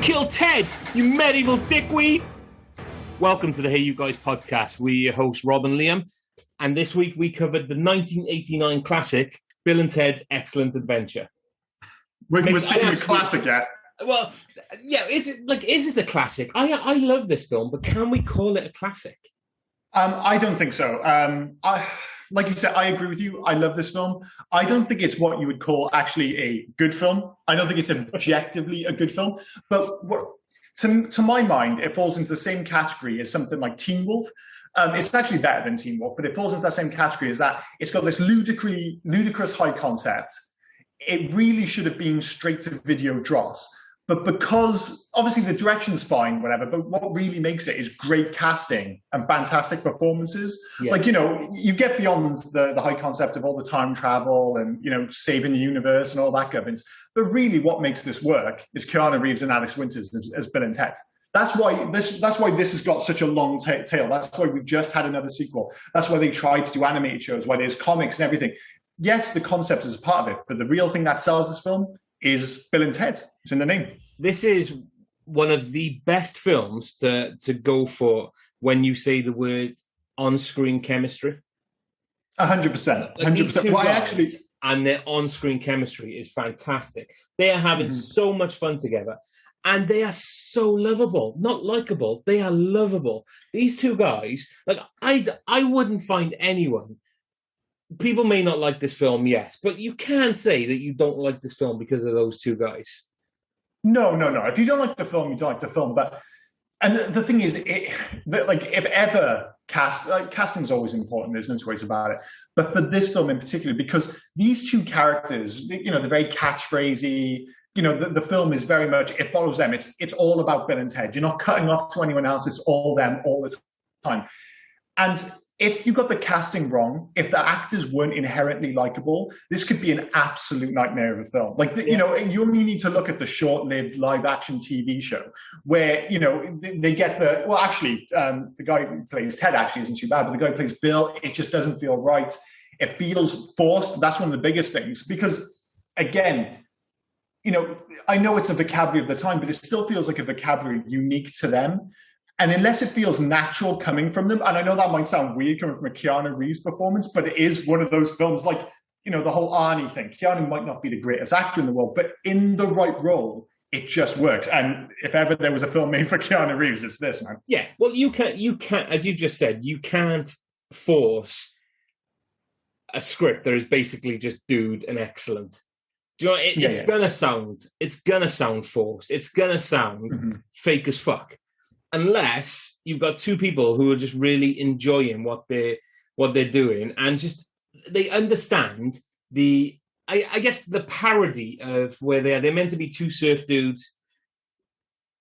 kill Ted, you medieval dickweed! Welcome to the Hey You Guys podcast. We're your hosts, Rob and Liam, and this week we covered the 1989 classic, Bill and Ted's Excellent Adventure. We're sticking with classic yet? Well, yeah, is it a classic? I love this film, but can we call it a classic? I don't think so. Like you said, I agree with you. I love this film. I don't think it's what you would call actually a good film. I don't think it's objectively a good film. But to my mind, it falls into the same category as something like Teen Wolf. It's actually better than Teen Wolf, but it falls into that same category as that it's got this ludicrous high concept. It really should have been straight to video dross. But because obviously the direction's fine, whatever, but what really makes it is great casting and fantastic performances. Yeah. Like, you get beyond the high concept of all the time travel and, saving the universe and all that gubbins. But really what makes this work is Keanu Reeves and Alex Winters as Bill and Ted. That's why this has got such a long tail. That's why we've just had another sequel. That's why they tried to do animated shows, why there's comics and everything. Yes, the concept is a part of it, but the real thing that sells this film is Bill and Ted. It's in the name. This is one of the best films to go for when you say the word on-screen chemistry. 100%. 100%. Well, and their on-screen chemistry is fantastic. They are having so much fun together. And they are so lovable. Not likable. They are lovable. These two guys, I wouldn't find anyone. People may not like this film, yes, but you can say that you don't like this film because of those two guys. No. If you don't like the film, you don't like the film. And the thing is, if ever casting is always important. There's no two ways about it. But for this film in particular, because these two characters, they're very catchphrasey. The film is very much, it follows them. It's all about Bill and Ted. You're not cutting off to anyone else. It's all them all the time. And if you got the casting wrong, if the actors weren't inherently likable, this could be an absolute nightmare of a film. You only need to look at the short-lived live-action TV show where, they get the guy who plays Ted actually isn't too bad, but the guy who plays Bill, it just doesn't feel right. It feels forced. That's one of the biggest things because, again, I know it's a vocabulary of the time, but it still feels like a vocabulary unique to them. And unless it feels natural coming from them, and I know that might sound weird coming from a Keanu Reeves performance, but it is one of those films like, the whole Arnie thing. Keanu might not be the greatest actor in the world, but in the right role, it just works. And if ever there was a film made for Keanu Reeves, it's this, man. Yeah, well, you can't, as you just said, you can't force a script that is basically just dude and excellent. Do you know, it's gonna sound forced. It's gonna sound fake as fuck. Unless you've got two people who are just really enjoying what they're doing and just they understand I guess the parody of where they are. They're meant to be two surf dudes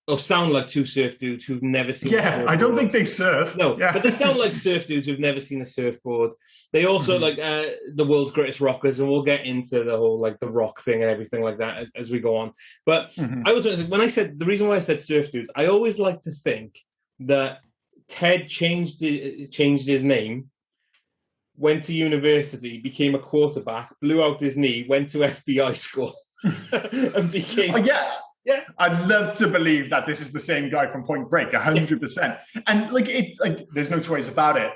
or sound like two surf dudes who've never seen a surfboard. I don't think they surf. No, but they sound like surf dudes who've never seen a surfboard. They also like the world's greatest rockers, and we'll get into the whole the rock thing and everything like that as we go on. But I was when I said the reason why I said surf dudes, I always like to think that Ted changed his name, went to university, became a quarterback, blew out his knee, went to FBI school, and became. Oh, yeah, I'd love to believe that this is the same guy from Point Break, 100%. And there's no two ways about it.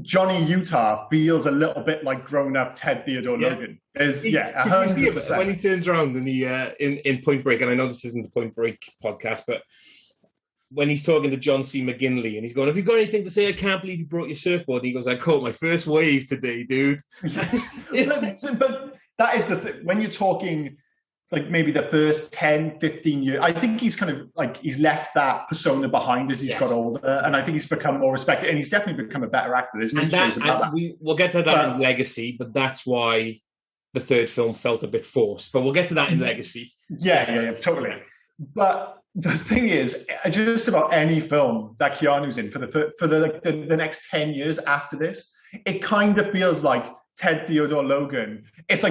Johnny Utah feels a little bit like grown-up Ted Theodore Logan. 100%. When he turns around and he in Point Break, and I know this isn't the Point Break podcast, but when he's talking to John C. McGinley and he's going, "Have you got anything to say? I can't believe you brought your surfboard." And he goes, "I caught my first wave today, dude." But that is the thing. When you're talking maybe the first 10, 15 years, I think he's kind of he's left that persona behind as he's got older. And I think he's become more respected and he's definitely become a better actor. There's no ways about that. We'll get to that in Legacy, but that's why the third film felt a bit forced. But we'll get to that in Legacy. Yeah, totally. But the thing is, just about any film that Keanu's in for the next 10 years after this, it kind of feels like Ted Theodore Logan. It's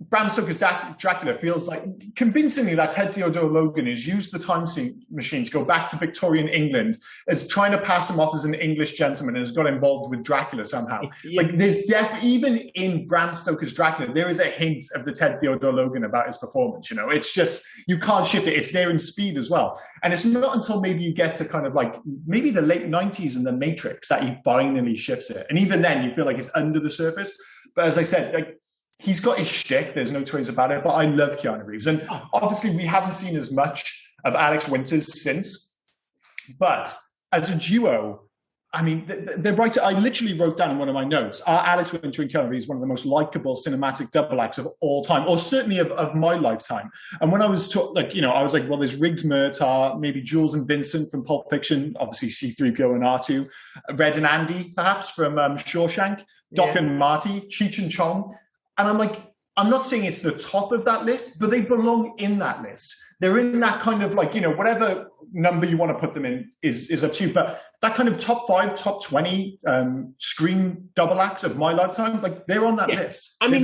Bram Stoker's Dracula feels like convincingly that Ted Theodore Logan has used the time machine to go back to Victorian England, as trying to pass him off as an English gentleman, and has got involved with Dracula somehow. Yeah. Like there's even in Bram Stoker's Dracula, there is a hint of the Ted Theodore Logan about his performance. You know, it's just, you can't shift it. It's there in Speed as well. And it's not until maybe you get to kind of like maybe the late 90s in The Matrix that he finally shifts it. And even then you feel like it's under the surface. But as I said, like, he's got his shtick, there's no two ways about it, but I love Keanu Reeves. And obviously we haven't seen as much of Alex Winters since, but as a duo, I mean, the writer, I literally wrote down in one of my notes, Alex Winter and Keanu Reeves is one of the most likable cinematic double acts of all time, or certainly of my lifetime. And when I was I was like, well, there's Riggs Murtaugh, maybe Jules and Vincent from Pulp Fiction, obviously C-3PO and R2, Red and Andy, perhaps, from Shawshank, Doc and Marty, Cheech and Chong. And I'm like, I'm not saying it's the top of that list, but they belong in that list. They're in that kind of like, whatever number you want to put them in is up to you. But that kind of top 5, top 20 screen double acts of my lifetime, like they're on that list. I mean,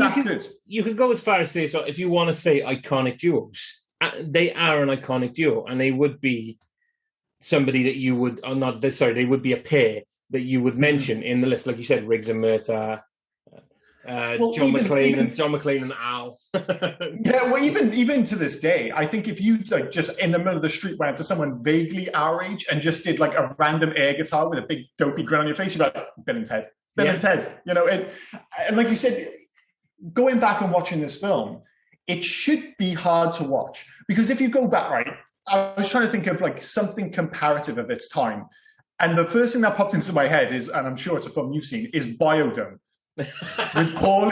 you could go as far as say, so if you want to say iconic duos, they are an iconic duo, and they would be somebody that you would, they would be a pair that you would mention in the list. Like you said, Riggs and Murtaugh, John McClane and Al. Yeah, well, even to this day, I think if you like just in the middle of the street went to someone vaguely our age and just did like a random air guitar with a big dopey grin on your face, you'd be like, Bill and Ted. And like you said, going back and watching this film, it should be hard to watch, because if you go back, right, I was trying to think of like something comparative of its time, and the first thing that popped into my head is, and I'm sure it's a film you've seen, is Biodome. With Paul,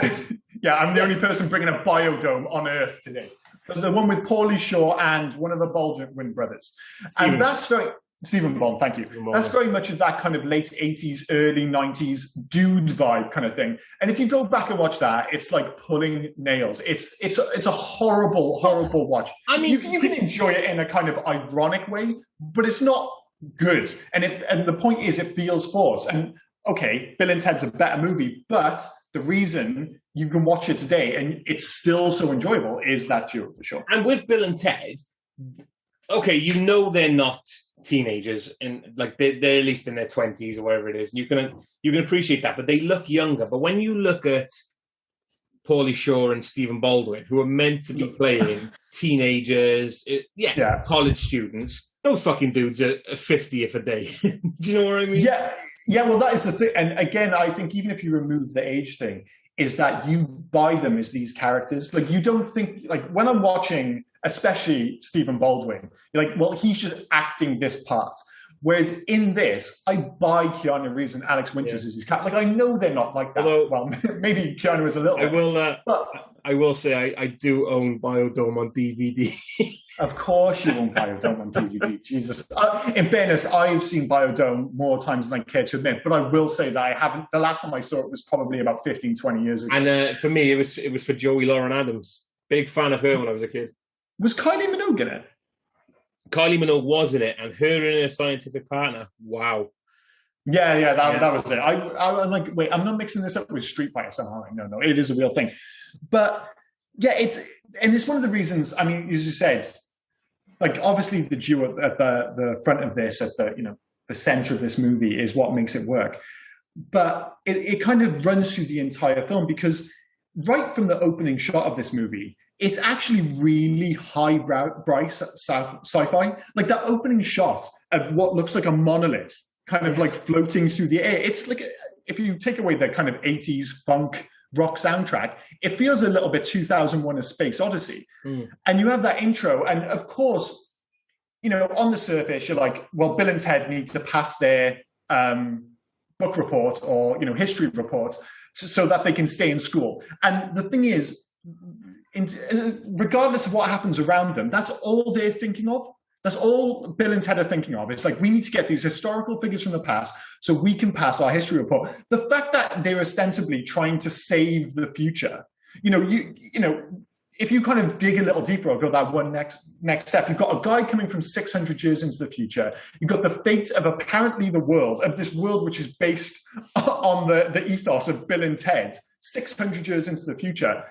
yeah, I'm the only person bringing a Biodome on Earth today. But the one with Paulie Shaw and one of the Baldwin brothers, and that's very Stephen Bond. Thank you. That's very much of that kind of late '80s, early '90s dude vibe kind of thing. And if you go back and watch that, it's like pulling nails. It's a horrible watch. I mean, you can enjoy it in a kind of ironic way, but it's not good. And the point is, it feels forced. And okay, Bill and Ted's a better movie, but the reason you can watch it today and it's still so enjoyable is that duo for sure. And with Bill and Ted, okay, they're not teenagers, and like they're at least in their 20s or whatever it is. And you can appreciate that, but they look younger. But when you look at Paulie Shaw and Stephen Baldwin, who are meant to be playing teenagers, college students, those fucking dudes are 50th a day. Do you know what I mean? Yeah, well, that is the thing. And again, I think even if you remove the age thing, is that you buy them as these characters. Like, you don't think, like, when I'm watching, especially Stephen Baldwin, you're like, well, he's just acting this part. Whereas in this, I buy Keanu Reeves and Alex Winters as his character. Like, I know they're not like that. Although, well, maybe Keanu is a little bit. I will say I do own Biodome on DVD. Of course you own Biodome on DVD. Jesus. In fairness, I've seen Biodome more times than I care to admit, but I will say that I haven't. The last time I saw it was probably about 15, 20 years ago. And for me, it was for Joey Lauren Adams. Big fan of her when I was a kid. Was Kylie Minogue in it? Kylie Minogue was in it, and her and her scientific partner. Wow. Yeah, that was it. I'm like, wait, I'm not mixing this up with Street Fighter somehow. No, it is a real thing. But yeah, it's one of the reasons. I mean, as you said, like obviously the duo at the front of this, at the center of this movie, is what makes it work. But it kind of runs through the entire film, because right from the opening shot of this movie, it's actually really highbrow sci-fi. Like that opening shot of what looks like a monolith, kind of like floating through the air. It's like, if you take away the kind of 80s funk rock soundtrack, it feels a little bit 2001: A Space Odyssey. And you have that intro, and of course, on the surface, you're like, well, Bill and Ted need to pass their book report or history report so that they can stay in school. And the thing is, regardless of what happens around them, that's all they're thinking of. That's all Bill and Ted are thinking of. It's like, we need to get these historical figures from the past so we can pass our history report. The fact that they're ostensibly trying to save the future, if you kind of dig a little deeper or go that one next step, you've got a guy coming from 600 years into the future. You've got the fate of apparently this world which is based on the ethos of Bill and Ted, 600 years into the future.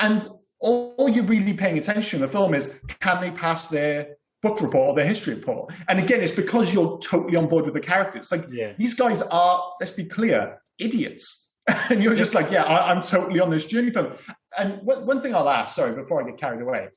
And all you're really paying attention to in the film is, can they pass their book report or their history report? And again, it's because you're totally on board with the characters. Like, these guys are, let's be clear, idiots. And you're just like, I'm totally on this journey for them. And one thing I'll ask, sorry, before I get carried away.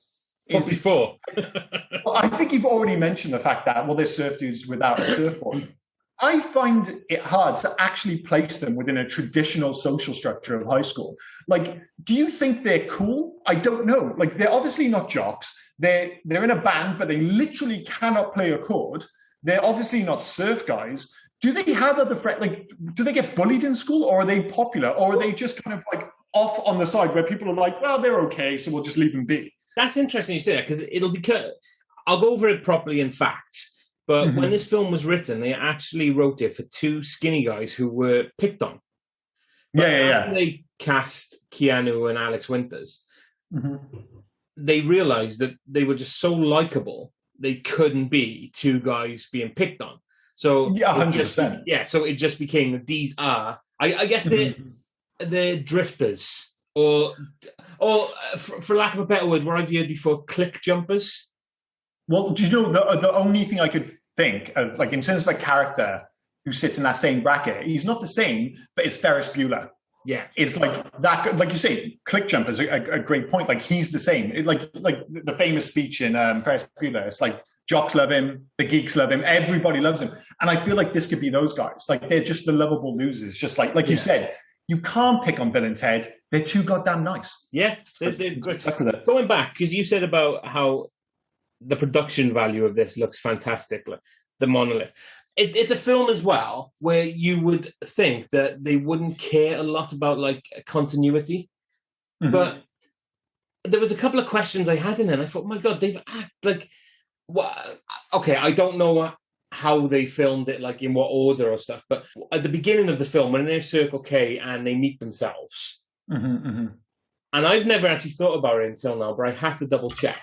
Before. Well, I think you've already mentioned the fact that, well, they're surf dudes without a surfboard. I find it hard to actually place them within a traditional social structure of high school. Like, do you think they're cool? I don't know. Like, they're obviously not jocks. They're in a band, but they literally cannot play a chord. They're obviously not surf guys. Do they have other friends? Like, do they get bullied in school, or are they popular, or are they just kind of like off on the side where people are like, well, they're okay, so we'll just leave them be? That's interesting you say that, because I'll go over it properly in facts. But when this film was written, they actually wrote it for two skinny guys who were picked on. But after they cast Keanu and Alex Winters, they realized that they were just so likable, they couldn't be two guys being picked on. So 100%. So it just became that these are, I guess they're drifters, or for lack of a better word, what I've heard before, click jumpers. Well, do you know, the only thing I could think of, like, in terms of a character who sits in that same bracket, he's not the same, but it's Ferris Bueller. Yeah. It's like that, like you say, click jumper is a great point. Like, he's the same. Like the famous speech in Ferris Bueller, it's like, jocks love him, the geeks love him, everybody loves him. And I feel like this could be those guys. Like, they're just the lovable losers. Just like you said, you can't pick on Bill and Ted. They're too goddamn nice. Yeah. They're great. Going back, because you said about how the production value of this looks fantastic, like the monolith. It's a film as well where you would think that they wouldn't care a lot about like continuity, but there was a couple of questions I had in there, and I thought, my God, they've acted like what? Okay, I don't know how they filmed it, like in what order or stuff, but at the beginning of the film, when they're in Circle K and they meet themselves, and I've never actually thought about it until now, but I had to double check.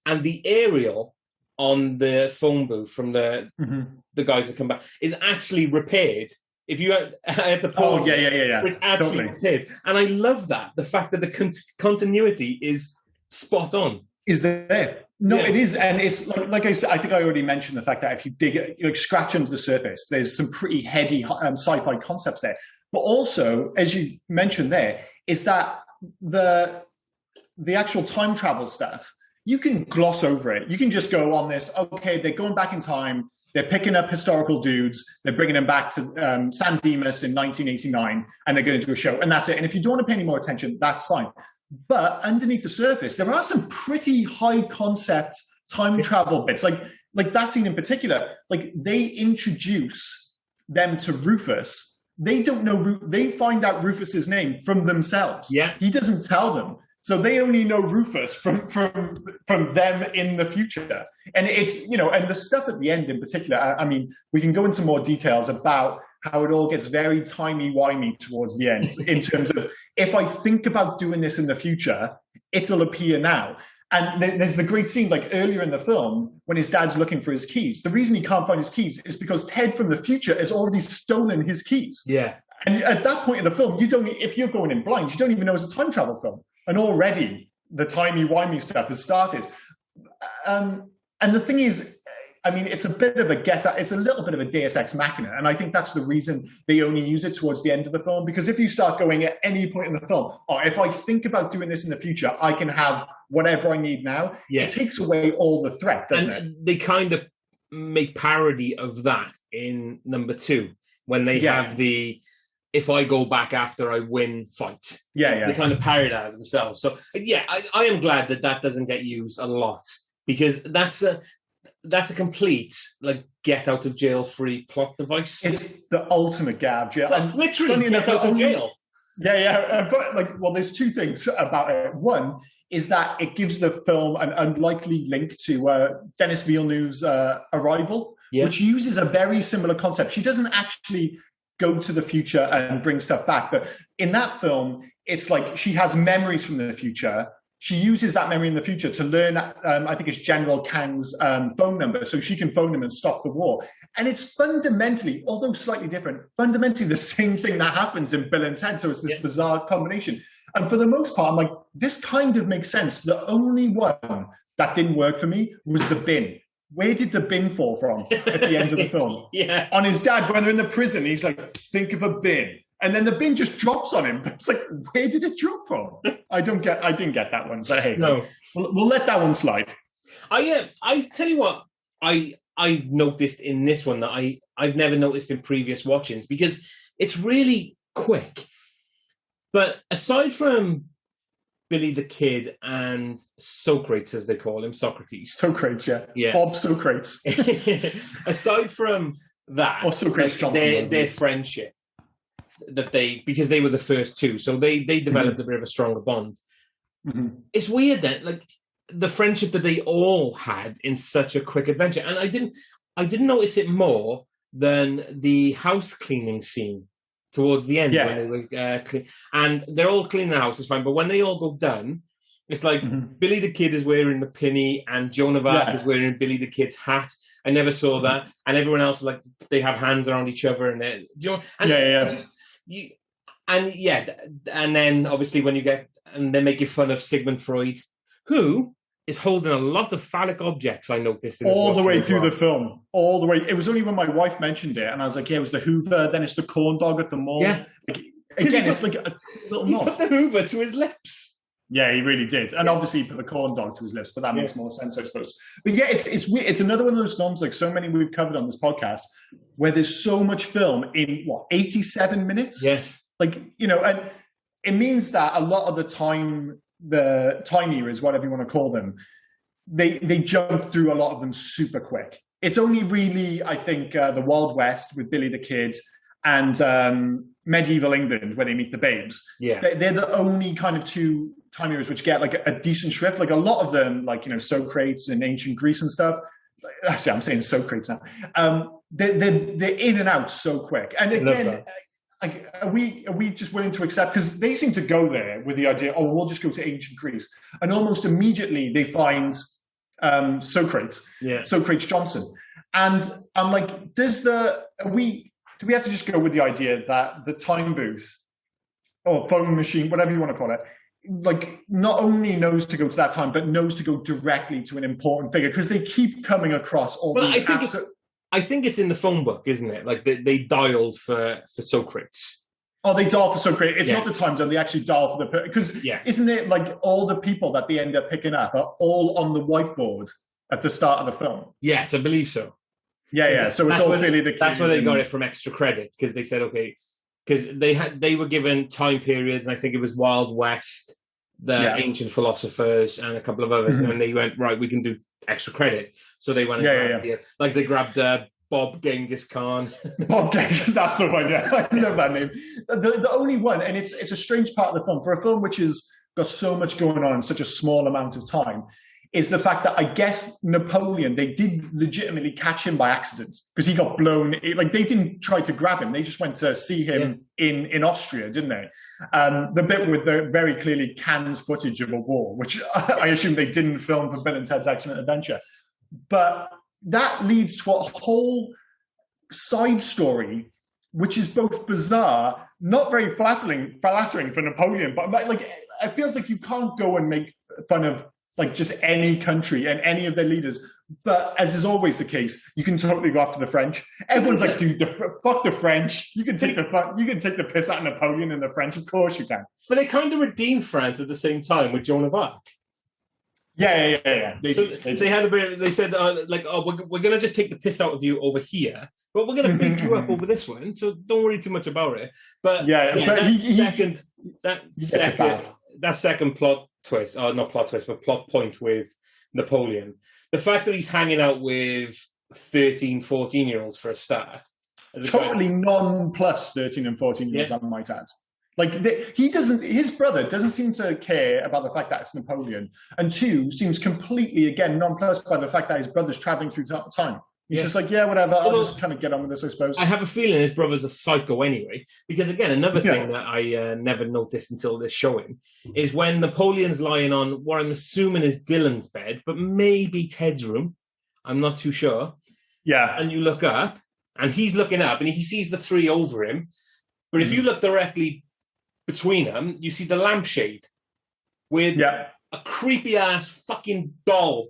And the aerial on the phone booth from the guys that come back is actually repaired. If you had the pause, it's actually repaired. And I love that, the fact that the continuity is spot on. Is there? No, it is. And it's like I said, I think I already mentioned the fact that if you dig, scratch under the surface, there's some pretty heady sci-fi concepts there. But also, as you mentioned there, is that the actual time travel stuff, you can gloss over it. You can just go on this, okay, they're going back in time, they're picking up historical dudes, they're bringing them back to San Dimas in 1989, and they're going to do a show, and that's it. And if you don't want to pay any more attention, that's fine. But underneath the surface, there are some pretty high concept time travel bits, like that scene in particular. Like, they introduce them to Rufus. They don't know, they find out Rufus's name from themselves. Yeah. He doesn't tell them. So they only know Rufus from them in the future. And it's, and the stuff at the end in particular, I mean, we can go into more details about how it all gets very timey-wimey towards the end in terms of, if I think about doing this in the future, it'll appear now. And there's the great scene, like earlier in the film, when his dad's looking for his keys. The reason he can't find his keys is because Ted from the future has already stolen his keys. Yeah. And at that point in the film, if you're going in blind, you don't even know it's a time travel film. And already the timey-wimey stuff has started. And the thing is, I mean, it's a little bit of a Deus Ex Machina. And I think that's the reason they only use it towards the end of the film. Because if you start going at any point in the film, if I think about doing this in the future, I can have whatever I need now. Yeah. It takes away all the threat, doesn't it? They kind of make parody of that in number 2, when they have the, if I go back after I win fight. Yeah. They kind of parody that themselves. So, yeah, I am glad that doesn't get used a lot, because that's a complete, like, get out of jail free plot device. It's the ultimate get out of jail. Like, literally get out of jail. Yeah. But there's two things about it. One is that it gives the film an unlikely link to Denis Villeneuve's Arrival, which uses a very similar concept. She doesn't actually go to the future and bring stuff back, but in that film, it's like she has memories from the future, she uses that memory in the future to learn, I think it's General Kang's phone number, so she can phone him and stop the war. And it's fundamentally, although slightly different, fundamentally the same thing that happens in Bill and Ted. So it's this bizarre combination. And for the most part, I'm like, this kind of makes sense. The only one that didn't work for me was the bin. Where did the bin fall from at the end of the film? On his dad, when they're in the prison, he's like, think of a bin. And then the bin just drops on him. It's like, where did it drop from? I didn't get that one. But hey, no, we'll let that one slide. I tell you what, I've noticed in this one that I've never noticed in previous watchings, because it's really quick. But aside from Billy the Kid and Socrates, as they call him, Socrates. Yeah. Bob Socrates. Aside from that, or Socrates Johnson, their friendship, because they were the first two, so they developed a bit of a stronger bond. It's weird that, like, the friendship that they all had in such a quick adventure, and I didn't notice it more than the house cleaning scene towards the end when they were clean, and they're all cleaning the house, it's fine, but when they all go done, it's like Billy the Kid is wearing the pinny and Joan of Arc is wearing Billy the Kid's hat. I never saw that, and everyone else, like, they have hands around each other, and and then obviously when you get, and they make you fun of Sigmund Freud, who is holding a lot of phallic objects, I noticed. All the way through the film. All the way. It was only when my wife mentioned it, and I was like, yeah, it was the Hoover, then it's the corn dog at the mall. Yeah. Like, again, it's like a little nod. He put the Hoover to his lips. Yeah, he really did. And obviously he put the corn dog to his lips, but that makes more sense, I suppose. But yeah, it's weird. It's another one of those films, like so many we've covered on this podcast, where there's so much film in, 87 minutes? Yes. Like, you know, and it means that a lot of the time eras, whatever you want to call them, they jump through a lot of them super quick. It's only really, I think, the Wild West with Billy the Kid and medieval England where they meet the babes. Yeah, they're the only kind of two time eras which get like a decent shrift. Like a lot of them, like, you know, Socrates and ancient Greece and stuff. Actually, I'm saying Socrates now. They're in and out so quick. And again, like, are we just willing to accept, because they seem to go there with the idea, oh, we'll just go to ancient Greece, and almost immediately they find Socrates Johnson, and I'm like, do we have to just go with the idea that the time booth or phone machine, whatever you want to call it, like, not only knows to go to that time, but knows to go directly to an important figure, because they keep coming across all these. I think it's in the phone book, isn't it? Like they dialed for Socrates. Oh, they dial for Socrates. It's not the time zone. They actually dial for the, because isn't it like all the people that they end up picking up are all on the whiteboard at the start of the film? Yes, I believe so. Yeah. So it's all Billy the Kid. That's where they got it from extra credit, because they said, okay, because they were given time periods, and I think it was Wild West, the ancient philosophers, and a couple of others, and they went, right, we can do extra credit. So they went, like they grabbed Bob Genghis Khan. Bob Genghis, that's the one. Yeah, I love that name. The only one, and it's a strange part of the film for a film which has got so much going on in such a small amount of time, is the fact that I guess Napoleon, they did legitimately catch him by accident, because he got blown. Like, they didn't try to grab him; they just went to see him in Austria, didn't they? The bit with the very clearly canned footage of a war, which I assume they didn't film for Bill and Ted's Excellent Adventure, but that leads to a whole side story, which is both bizarre, not very flattering for Napoleon, but like, it feels like you can't go and make fun of like just any country and any of their leaders. But as is always the case, you can totally go after the French. Everyone's like, dude, fuck the French. You can take the piss out of Napoleon and the French. Of course you can. But they kind of redeemed France at the same time with Joan of Arc. Yeah. They had a bit. They said, we're going to just take the piss out of you over here, but we're going to pick you up over this one. So don't worry too much about it. But that second plot twist, or not plot twist, but plot point with Napoleon, the fact that he's hanging out with 13, 14-year-olds for a start. Totally non-plus 13 and 14-year-olds, I might add. Like, his brother doesn't seem to care about the fact that it's Napoleon. And two, seems completely, again, nonplussed by the fact that his brother's traveling through time. He's just like, yeah, whatever. I'll just kind of get on with this, I suppose. I have a feeling his brother's a psycho anyway. Because again, another thing that I never noticed until this showing is when Napoleon's lying on what I'm assuming is Dylan's bed, but maybe Ted's room. I'm not too sure. Yeah. And you look up, and he's looking up, and he sees the three over him. But if you look directly between them, you see the lampshade with a creepy-ass fucking doll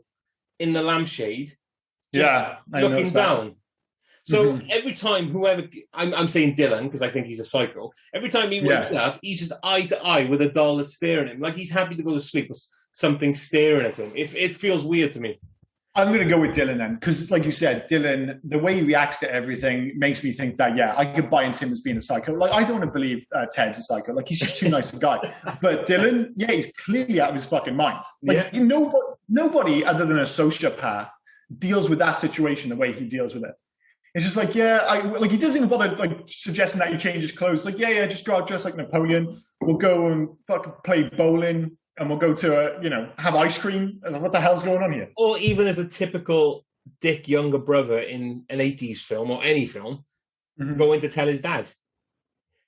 in the lampshade. Looking down. So every time I'm saying Dylan because I think he's a psycho. Every time he wakes up, he's just eye to eye with a doll that's staring at him, like he's happy to go to sleep with something staring at him. It feels weird to me. I'm going to go with Dylan then, because like you said, Dylan, the way he reacts to everything makes me think that, I could buy into him as being a psycho. Like, I don't want to believe Ted's a psycho. Like, he's just too nice a guy. But Dylan, he's clearly out of his fucking mind. Like, nobody other than a sociopath deals with that situation the way he deals with it. It's just like, he doesn't even bother like suggesting that he changes clothes. Like, just go out dressed like Napoleon. We'll go and fucking play bowling. And we'll go to, have ice cream. Like, what the hell's going on here? Or even as a typical dick younger brother in an 80s film or any film, going to tell his dad.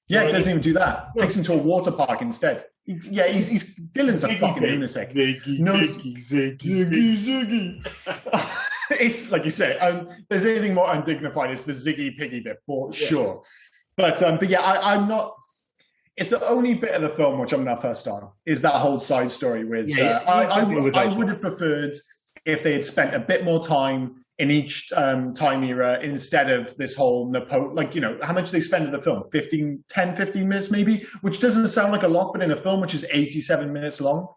Yeah, it doesn't even do that. Takes him to a water park instead. He's Dylan's a fucking lunatic. Ziggy. It's like you say, there's anything more undignified. It's the Ziggy Piggy bit for sure. But I'm not. It's the only bit of the film which I'm not first on, is that whole side story with... I would have preferred if they had spent a bit more time in each time era instead of this whole Napoleon... Like, how much they spend in the film? 10, 15 minutes maybe? Which doesn't sound like a lot, but in a film which is 87 minutes long,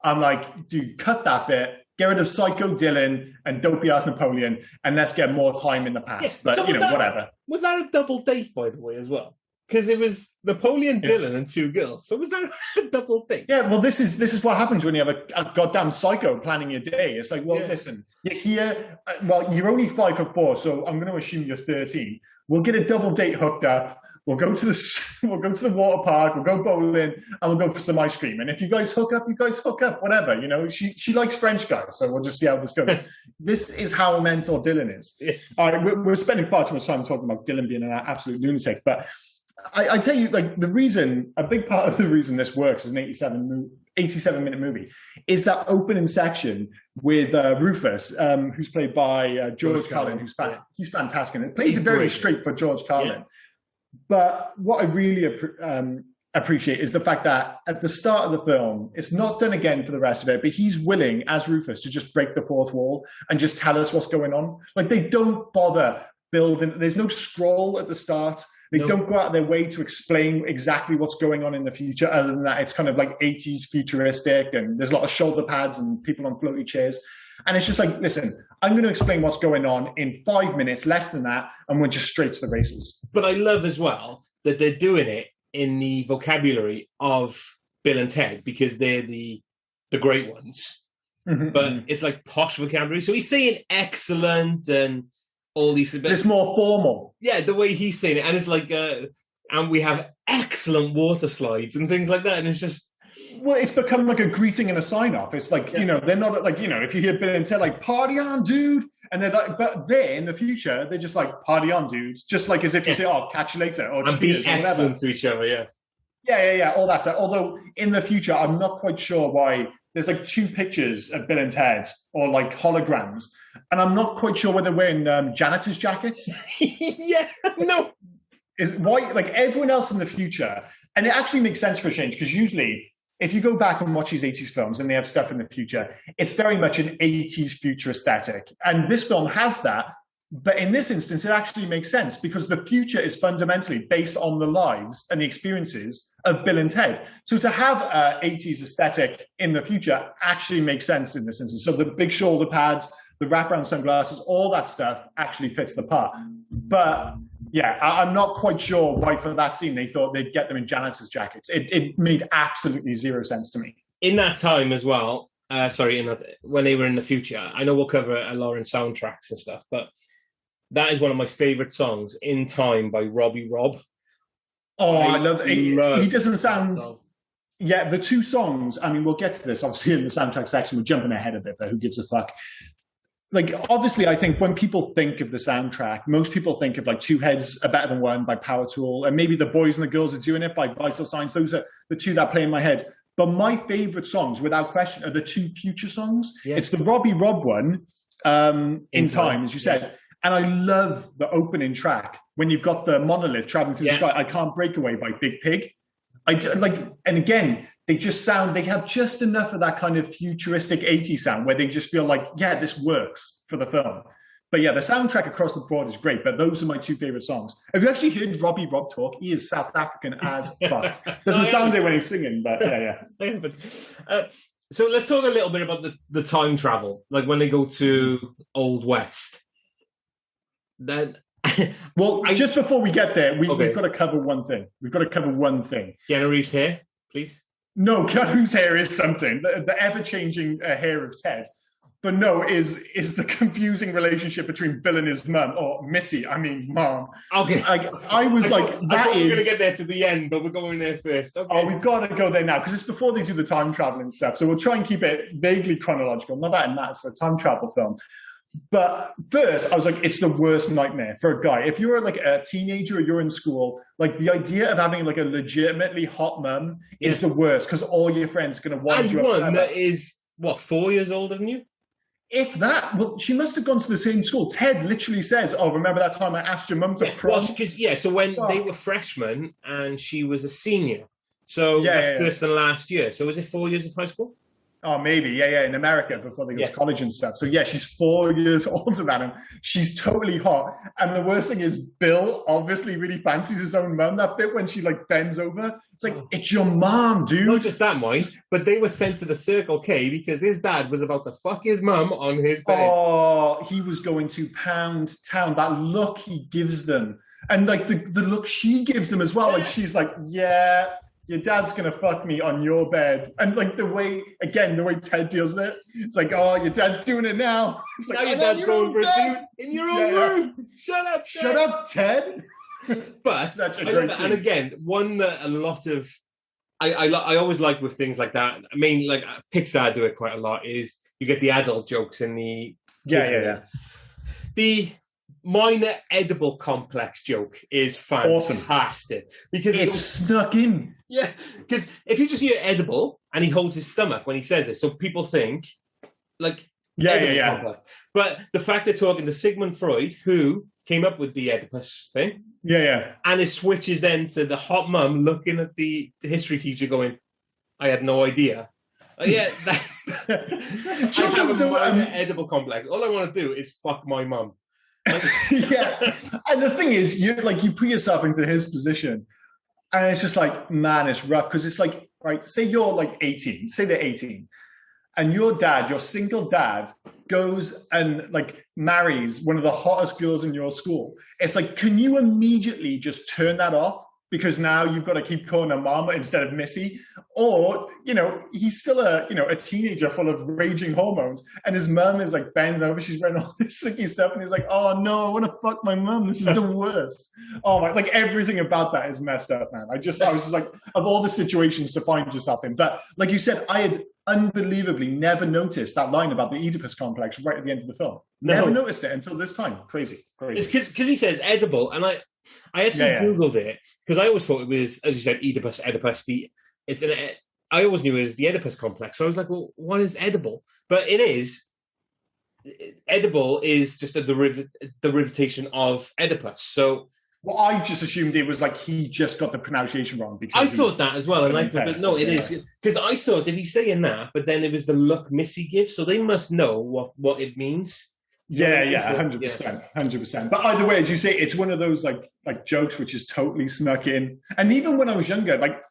I'm like, dude, cut that bit, get rid of Psycho Dylan and dopey-ass Napoleon, and let's get more time in the past. But, whatever. Was that a double date, by the way, as well? Because it was Napoleon, Dylan, and two girls. So was that a double thing? Yeah, well, this is what happens when you have a goddamn psycho planning your day. It's like, listen, you're here. You're only 5 foot 4, so I'm going to assume you're 13. We'll get a double date hooked up. We'll go to the water park. We'll go bowling, and we'll go for some ice cream. And if you guys hook up, whatever. She likes French guys, so we'll just see how this goes. This is how mental Dylan is. Yeah. All right, we're spending far too much time talking about Dylan being an absolute lunatic, but. I tell you, like, a big part of the reason this works as an 87-minute movie is that opening section with Rufus, who's played by George Carlin, he's fantastic. And it plays it very straight for George Carlin. Yeah. But what I really appreciate is the fact that at the start of the film, it's not done again for the rest of it, but he's willing, as Rufus, to just break the fourth wall and just tell us what's going on. Like, they don't bother building. There's no scroll at the start. They don't go out of their way to explain exactly what's going on in the future, other than that it's kind of like 80s futuristic and there's a lot of shoulder pads and people on floaty chairs. And it's just like, listen, I'm going to explain what's going on in 5 minutes, less than that, and we're just straight to the races. But I love as well that they're doing it in the vocabulary of Bill and Ted because they're the great ones. But it's like posh vocabulary. So he's saying excellent and all these, but it's more formal. Yeah, the way he's saying it, and it's like, and we have excellent water slides and things like that, and it's just. Well, it's become like a greeting and a sign-off. It's like, they're not like, if you hear Bill and Ted like, party on, dude, and they're like, but there in the future, they're just like, party on, dudes, just like as if you say, oh, catch you later, or and cheers, be excellent to each other, Yeah, all that stuff. Although in the future, I'm not quite sure why there's like 2 pictures of Bill and Ted or like holograms, and I'm not quite sure whether they're wearing janitor's jackets. No. Is why like everyone else in the future, and it actually makes sense for a change because usually if you go back and watch these 80s films and they have stuff in the future, it's very much an 80s future aesthetic, and this film has that. But in this instance, it actually makes sense because the future is fundamentally based on the lives and the experiences of Bill and Ted. So to have an 80s aesthetic in the future actually makes sense in this instance. So the big shoulder pads, the wraparound sunglasses, all that stuff actually fits the part. But I'm not quite sure why for that scene they thought they'd get them in janitor's jackets. It made absolutely zero sense to me. In that time as well, when they were in the future, I know we'll cover a lot in soundtracks and stuff, but that is one of my favourite songs, In Time by Robbie Robb. Oh, I love it. He doesn't sound... Yeah, the 2 songs, I mean, we'll get to this, obviously, in the soundtrack section. We're jumping ahead a bit, but who gives a fuck? like, obviously, I think when people think of the soundtrack, most people think of like Two Heads Are Better Than One by Power Tool, and maybe The Boys and the Girls Are Doing It by Vital Signs. Those are the two that play in my head. But my favorite songs, without question, are the two Future songs. Yeah. It's the Robbie Rob one, In Time, as you said. Yes. And I love the opening track when you've got the monolith traveling through the sky. I Can't Break Away by Big Pig. And again, they have just enough of that kind of futuristic 80s sound where they just feel like, yeah, this works for the film. But yeah, the soundtrack across the board is great, but those are my two favorite songs. Have you actually heard Robbie Rob talk? He is South African as fuck. Doesn't sound it when he's singing, but yeah. So let's talk a little bit about the time travel, like when they go to Old West. Just before we get there, we've got to cover one thing. Keanu Reeves' hair, please. No, Keanu's hair is something. The ever-changing hair of Ted. But no, is the confusing relationship between Bill and his mum, or Missy, mom. Okay. I was like, that is... We're going to get there to the end, but we're going there first. Okay. Oh, we've got to go there now, because it's before they do the time traveling stuff. So we'll try and keep it vaguely chronological. Not that it matters for a time travel film. But first, I was like, it's the worst nightmare for a guy. If you're like a teenager or you're in school, like the idea of having like a legitimately hot mum is the worst, because all your friends are going to wind you up. And one that is, 4 years older than you? If that, she must have gone to the same school. Ted literally says, "Oh, remember that time I asked your mum to prom?" So when they were freshmen and she was a senior, so that's first and last year. So was it 4 years of high school? Oh, maybe, in America before they go to college and stuff. So yeah, she's 4 years older than him. She's totally hot. And the worst thing is Bill obviously really fancies his own mum. That bit when she like bends over, it's like, it's your mom, dude. Not just that, mind, but they were sent to the Circle K because his dad was about to fuck his mum on his bed. Oh, he was going to pound town. That look he gives them. And like the look she gives them as well. Like she's like, yeah, your dad's going to fuck me on your bed. And like the way Ted deals with it, it's like, oh, your dad's doing it now. It's like, now your dad's going for a dude in your own room. Shut up, Ted. Shut up, Ted. But such a great scene. And again, one that a lot of, I always like with things like that. I mean, like Pixar do it quite a lot, is you get the adult jokes in the... Yeah. The minor edible complex joke is fantastic. Awesome. Because it's snuck in. Yeah, because if you just hear edible and he holds his stomach when he says it, so people think like complex. But the fact they're talking to Sigmund Freud, who came up with the Oedipus thing, and it switches then to the hot mum looking at the history teacher going, "I had no idea." That's I have a edible complex. All I want to do is fuck my mum. And the thing is, you put yourself into his position, and it's just like, man, it's rough, because it's like, right, say you're like 18, say they're 18, and your single dad goes and like marries one of the hottest girls in your school. It's like, can you immediately just turn that off? Because now you've got to keep calling her mama instead of Missy. Or, he's still a teenager full of raging hormones, and his mum is like bending over, she's wearing all this sicky stuff, and he's like, oh no, I want to fuck my mum. This is the worst. Oh my, like everything about that is messed up, man. I was just like, of all the situations to find yourself in. But like you said, I had unbelievably never noticed that line about the Oedipus complex right at the end of the film. Never noticed it until this time. Crazy. It's because he says edible, and I actually Googled it, because I always thought it was, as you said, Oedipus. I always knew it was the Oedipus complex. So I was like, well, what is edible? But it is, edible is just a derivation of Oedipus. So, well, I just assumed it was like he just got the pronunciation wrong. Because I thought that as well, and I thought that no, it is, because I thought if he's saying that, but then it was the look Missy gives, so they must know what it means. 100%. But either way, as you say, it's one of those like jokes which is totally snuck in. And even when I was younger, like,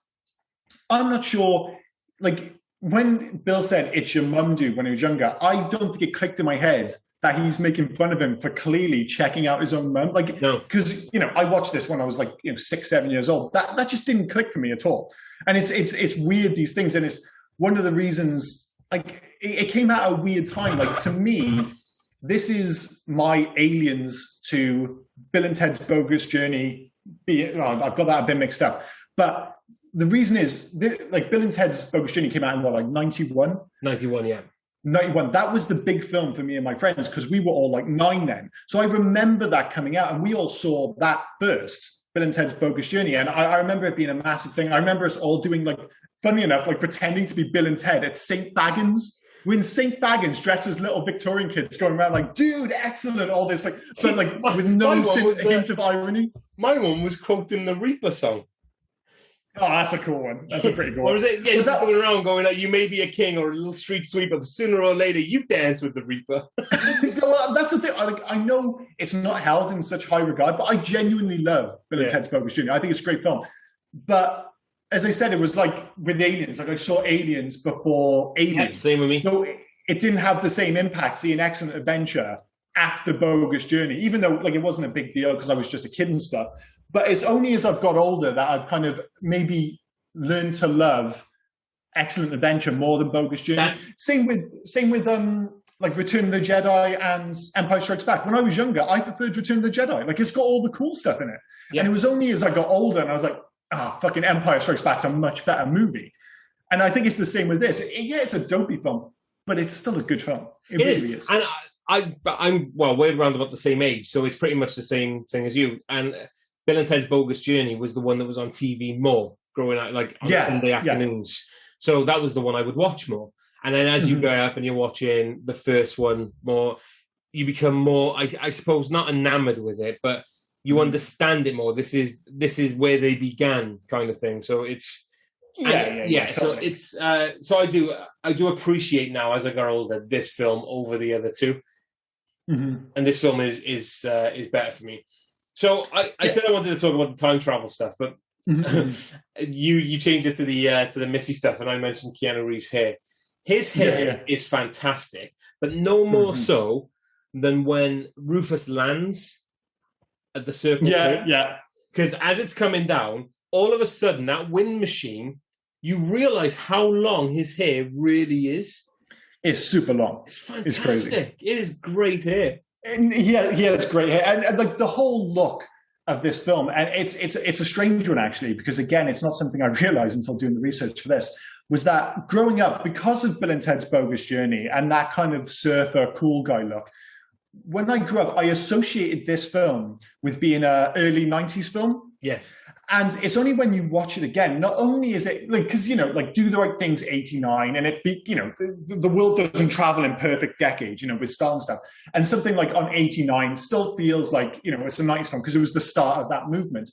I'm not sure, like when Bill said it's your mum, dude, when he was younger, I don't think it clicked in my head that he's making fun of him for clearly checking out his own mum. Like, because I watched this when I was like 6, 7 years old. That just didn't click for me at all. And it's weird, these things, and it's one of the reasons, like, it came out at a weird time. Like, to me, this is my aliens to Bill and Ted's Bogus Journey. I've got that a bit mixed up. But the reason is, like, Bill and Ted's Bogus Journey came out in what, like 91? 91, yeah. 91. That was the big film for me and my friends because we were all like 9 then. So I remember that coming out and we all saw that first, Bill and Ted's Bogus Journey. And I remember it being a massive thing. I remember us all doing, like, funny enough, like pretending to be Bill and Ted at St. Baggins. When St. Baggins dressed as little Victorian kids going around like, dude, excellent, all this, like, but like with no hint of irony. My one was quoting the Reaper song. Oh, that's a cool one. That's a pretty cool one. Or was it, yeah, just going around going like, you may be a king or a little street sweeper, but sooner or later you dance with the Reaper. Well, that's the thing. I know it's not held in such high regard, but I genuinely love Bill and Ted's Bogus Journey. I think it's a great film. But as I said, it was like with Aliens. Like I saw Aliens before Aliens. Yeah, same with me. So it didn't have the same impact. See, An Excellent Adventure after Bogus Journey, even though like it wasn't a big deal because I was just a kid and stuff. But it's only as I've got older that I've kind of maybe learned to love Excellent Adventure more than Bogus Journey. Same with like Return of the Jedi and Empire Strikes Back. When I was younger, I preferred Return of the Jedi. Like it's got all the cool stuff in it. Yeah. And it was only as I got older and I was like, fucking Empire Strikes Back's a much better movie. And I think it's the same with this. Yeah, it's a dopey film, but it's still a good film. It really is. And I'm we're around about the same age, so it's pretty much the same thing as you. And Bill and Ted's Bogus Journey was the one that was on TV more growing up, like on Sunday afternoons. Yeah. So that was the one I would watch more. And then as you grow up and you're watching the first one more, you become more, I suppose, not enamored with it, but you understand it more. This is where they began, kind of thing. So it's totally. So it's so I do appreciate now as I got older this film over the other two, and this film is better for me. So I said I wanted to talk about the time travel stuff, but you changed it to the Missy stuff, and I mentioned Keanu Reeves' hair. His hair is fantastic, but no more so than when Rufus lands at the circle. Because as it's coming down, all of a sudden that wind machine, you realize how long his hair really is. It's super long. It's fantastic. It's crazy. It is great hair. And it's great hair, and like the whole look of this film, and it's a strange one actually, because again, it's not something I realized until doing the research for this, was that growing up, because of Bill and Ted's Bogus Journey and that kind of surfer cool guy look, when I grew up, I associated this film with being an early 90s film. Yes. And it's only when you watch it again, not only is it like, because, like Do the Right Thing's 89, and the world doesn't travel in perfect decades, with Star and stuff. And something like on 89 still feels like, it's a 90s film because it was the start of that movement.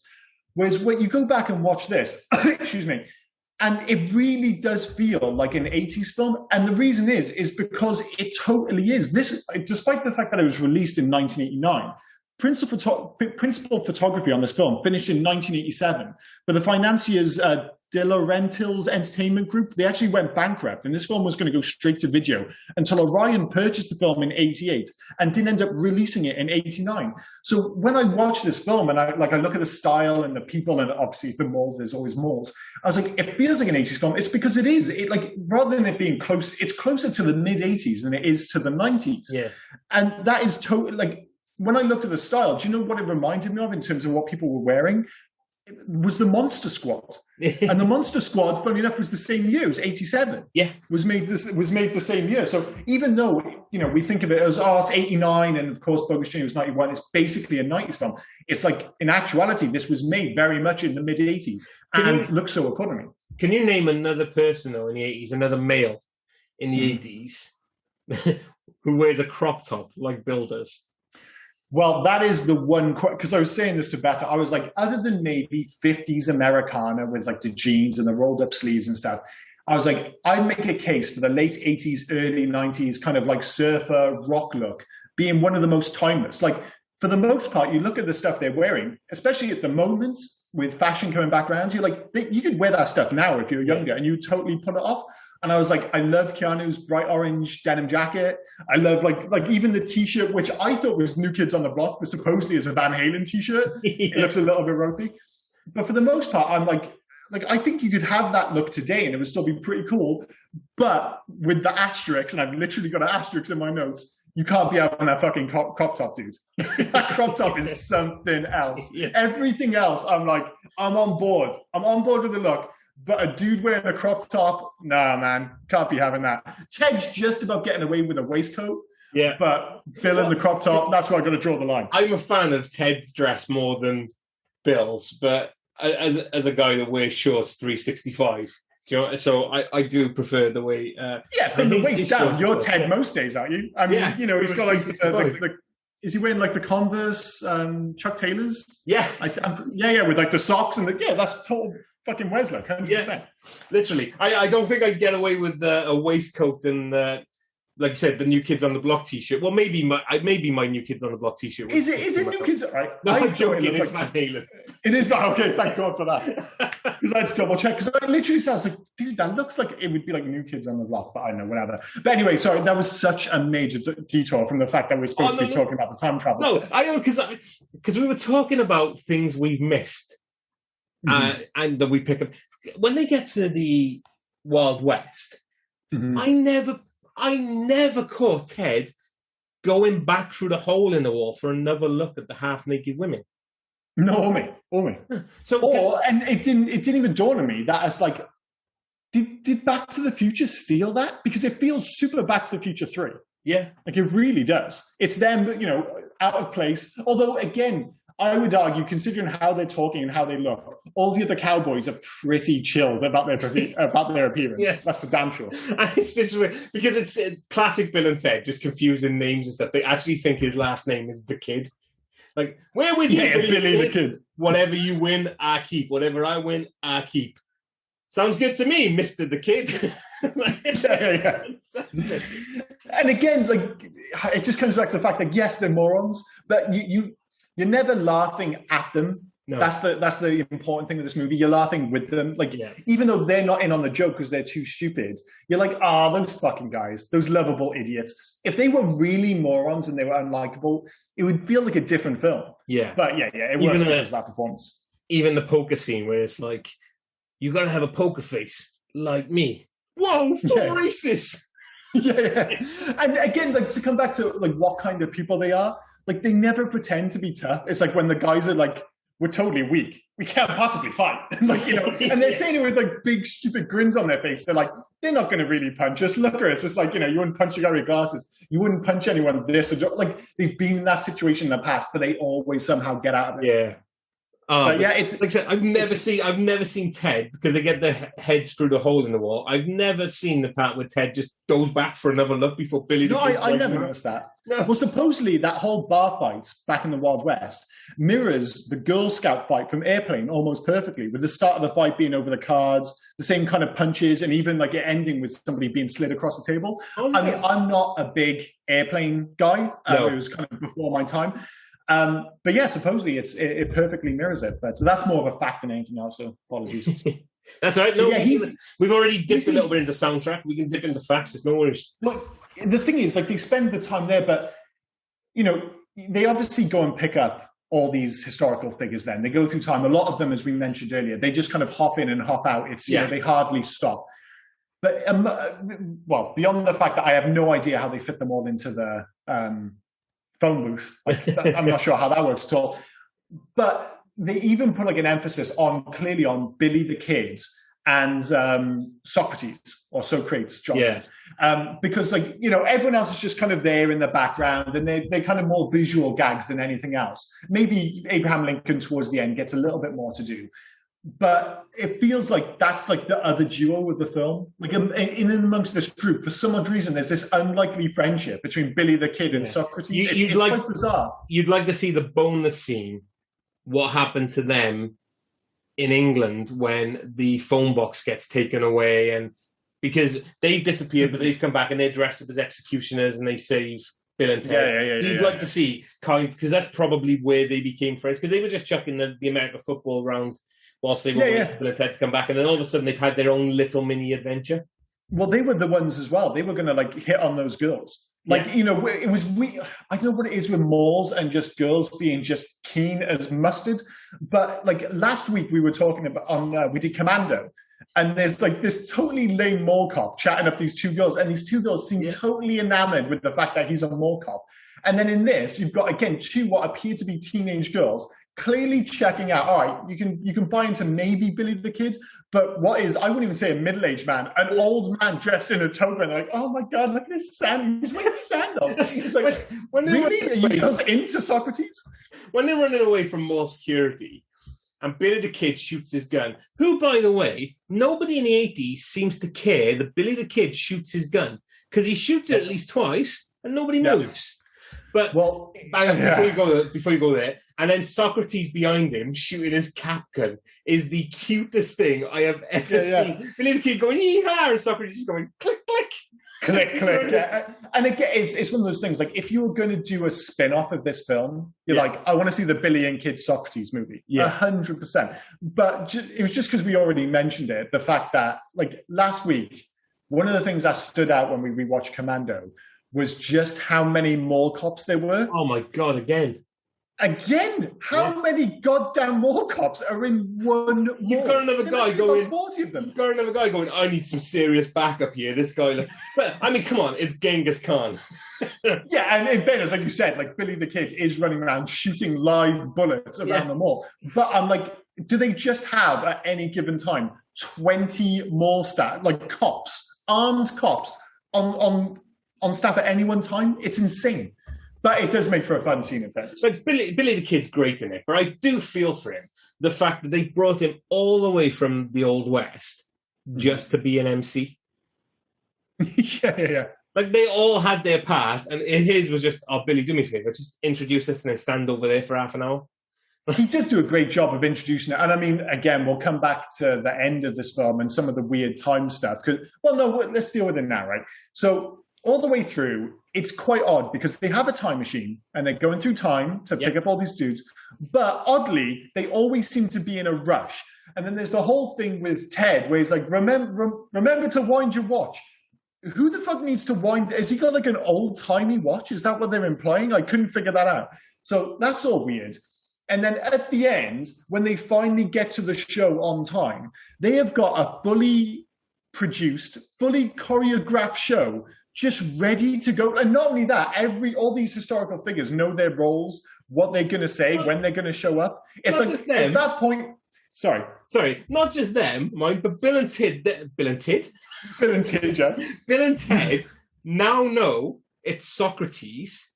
Whereas when you go back and watch this, excuse me, and it really does feel like an 80s film. And the reason is because it totally is. This, despite the fact that it was released in 1989, principal photography on this film finished in 1987, but the financiers De Laurentiis Entertainment Group, they actually went bankrupt, and this film was going to go straight to video until Orion purchased the film in 88 and didn't end up releasing it in 89. So when I watch this film and I look at the style and the people, and obviously the malls, there's always malls, I was like, it feels like an 80s film. It's because it is. It, like, rather than it being close, it's closer to the mid 80s than it is to the 90s. Yeah. And that is totally, like, when I looked at the style, do you know what it reminded me of in terms of what people were wearing? It was the Monster Squad. And the Monster Squad, funny enough, was the same year. It was 87. Yeah. Was made the same year. So even though, we think of it as, it's 89, and of course Bogus Journey was 91, it's basically a 90s film. It's like, in actuality, this was made very much in the mid-80s and looks so accordingly. Can you name another person, though, in the 80s, another male in the 80s who wears a crop top like Bill does? Well, that is the one, because I was saying this to Beth, I was like, other than maybe 50s Americana with like the jeans and the rolled up sleeves and stuff, I was like, I'd make a case for the late 80s, early 90s kind of like surfer rock look being one of the most timeless. Like, for the most part, you look at the stuff they're wearing, especially at the moment with fashion coming back around, you're like, you could wear that stuff now if you're younger and you totally pull it off. And I was like, I love Keanu's bright orange denim jacket. I love like even the t-shirt, which I thought was New Kids on the Block, but supposedly is a Van Halen t-shirt. It looks a little bit ropey. But for the most part, I'm like, I think you could have that look today and it would still be pretty cool. But with the asterisks, and I've literally got an asterisk in my notes, you can't be having that fucking crop top, dude. That crop top is something else. Yeah. Everything else, I'm like, I'm on board. I'm on board with the look. But a dude wearing a crop top, nah, man, can't be having that. Ted's just about getting away with a waistcoat. Yeah. But Bill in the crop top, that's where I'm going to draw the line. I'm a fan of Ted's dress more than Bill's, but as a guy that wears shorts 365, do you know, so I do prefer the way. From the waist down, you're Ted most days, aren't you? I mean, you know, he's got like the is he wearing like the Converse Chuck Taylors? Yeah, with like the socks and that's total fucking Wesler, 100%. Yes, literally. I don't think I'd get away with a waistcoat and. Like you said, the New Kids on the Block T-shirt. Well, maybe my New Kids on the Block T-shirt. Is it New Kids? Right? No, I'm joking. It's Van Halen. It is not okay. Thank God for that. Because I had to double check. Because it literally sounds like, dude, that looks like it would be like New Kids on the Block. But I don't know, whatever. But anyway, sorry, that was such a major detour from the fact that we're supposed to be talking about the time travel. No, I know because we were talking about things we've missed, and that we pick up when they get to the Wild West. I never caught Ted going back through the hole in the wall for another look at the half-naked women. No, only. And it didn't even dawn on me that as like, did Back to the Future steal that? Because it feels super Back to the Future 3. Yeah. Like it really does. It's them, out of place. Although, again, I would argue, considering how they're talking and how they look, all the other cowboys are pretty chilled about their appearance. Yeah. That's for damn sure. And it's just weird, because it's classic Bill and Ted, just confusing names and stuff. They actually think his last name is the Kid. Like, where with you, Billy the Kid? Whatever you win, I keep. Whatever I win, I keep. Sounds good to me, Mr. the Kid. Yeah. And again, like, it just comes back to the fact that, yes, they're morons, but you're never laughing at them. No. That's the important thing with this movie. You're laughing with them. Like, even though they're not in on the joke because they're too stupid, you're like, those fucking guys, those lovable idiots. If they were really morons and they were unlikable, it would feel like a different film. Yeah. But it works because of that performance. Even the poker scene where it's like, you got to have a poker face like me. Whoa, racist. Yeah. And again, like, to come back to like what kind of people they are, like, they never pretend to be tough. It's like when the guys are like, we're totally weak. We can't possibly fight. Like, and they're saying it with like big, stupid grins on their face. They're like, they're not going to really punch us. Look at us. It's like, you wouldn't punch a guy with glasses. You wouldn't punch anyone this. Like, they've been in that situation in the past, but they always somehow get out of it. Yeah. It's like I said, I've never seen Ted, because they get their heads through the hole in the wall. I've never seen the part where Ted just goes back for another look before Billy. I never noticed that. No. Well, supposedly that whole bar fight back in the Wild West mirrors the Girl Scout fight from Airplane almost perfectly, with the start of the fight being over the cards, the same kind of punches, and even like it ending with somebody being slid across the table. I mean, I'm not a big Airplane guy. It was kind of before my time. But yeah, supposedly it perfectly mirrors it. But that's more of a fact than anything else. So apologies. That's all right. No, we've already dipped a little bit into soundtrack. We can dip into facts. It's no worries. Look, the thing is, like, they spend the time there, but they obviously go and pick up all these historical figures. Then they go through time. A lot of them, as we mentioned earlier, they just kind of hop in and hop out. It's they hardly stop. But well, beyond the fact that I have no idea how they fit them all into the phone booth. I'm not sure how that works at all. But they even put like an emphasis clearly on Billy the Kid and Socrates Johnson. Because everyone else is just kind of there in the background, and they're kind of more visual gags than anything else. Maybe Abraham Lincoln towards the end gets a little bit more to do. But it feels like that's like the other duo with the film. Like in amongst this group, for some odd reason, there's this unlikely friendship between Billy the Kid and Socrates. It's quite bizarre. You'd like to see the bonus scene, what happened to them in England when the phone box gets taken away, and because they've disappeared, but they've come back and they're dressed up as executioners and they save Bill and Ted. You'd like to see, because that's probably where they became friends, because they were just chucking the American football around whilst they were waiting for Bill and Ted to come back, and then all of a sudden they've had their own little mini adventure. Well, they were the ones as well. They were going to like hit on those girls. Like, it was I don't know what it is with malls and just girls being just keen as mustard. But like last week we were talking about we did Commando, And there's like this totally lame mall cop chatting up these two girls, and these two girls seem totally enamored with the fact that he's a mall cop. And then in this, you've got again two what appear to be teenage girls clearly checking out. All right, you can buy into maybe Billy the Kid, but what is, I wouldn't even say a middle-aged man, an old man dressed in a toga, and like, oh my god, look at his sand. He's wearing sandals. He's like, really? Are you guys into Socrates? When they're running away from mall security, and Billy the Kid shoots his gun, who, by the way, nobody in the 80s seems to care that Billy the Kid shoots his gun, because he shoots it at least twice, and nobody moves. But before you go there, and then Socrates behind him shooting his cap gun is the cutest thing I have ever seen. Billy the Kid going, yee-haw, and Socrates going, click, click. Click, click. Yeah. And again, it's one of those things, like, if you were going to do a spin-off of this film, you're like, I want to see the Billy and Kid Socrates movie. 100%. But it was just because we already mentioned it, the fact that, like, last week, one of the things that stood out when we rewatched Commando was just how many mall cops there were. Oh my God, again? How many goddamn mall cops are in one mall? You've got another guy going, 40 of them. You've got another guy going, I need some serious backup here. This guy, like, but I mean, come on, it's Genghis Khan. Yeah, and in fairness, like you said, like Billy the Kid is running around shooting live bullets around the mall. But I'm like, do they just have at any given time 20 mall staff, like cops, armed cops on staff at any one time? It's insane. But it does make for a fun scene, in fairness. Like Billy the Kid's great in it, but I do feel for him. The fact that they brought him all the way from the Old West just to be an MC. Yeah. Like, they all had their part, and his was just, oh, Billy, do me a favour, just introduce us and then stand over there for half an hour. He does do a great job of introducing it. And I mean, again, we'll come back to the end of this film and some of the weird time stuff. Let's deal with it now, right? So all the way through, it's quite odd because they have a time machine and they're going through time to pick up all these dudes. But oddly, they always seem to be in a rush. And then there's the whole thing with Ted where he's like, remember to wind your watch. Who the fuck needs to wind? Has he got like an old-timey watch? Is that what they're implying? I couldn't figure that out. So that's all weird. And then at the end, when they finally get to the show on time, they have got a fully produced, fully choreographed show just ready to go. And not only that, all these historical figures know their roles, what they're going to say, when they're going to show up. It's like at that point. Sorry, not just them, mind, but Bill and Ted, now know it's Socrates.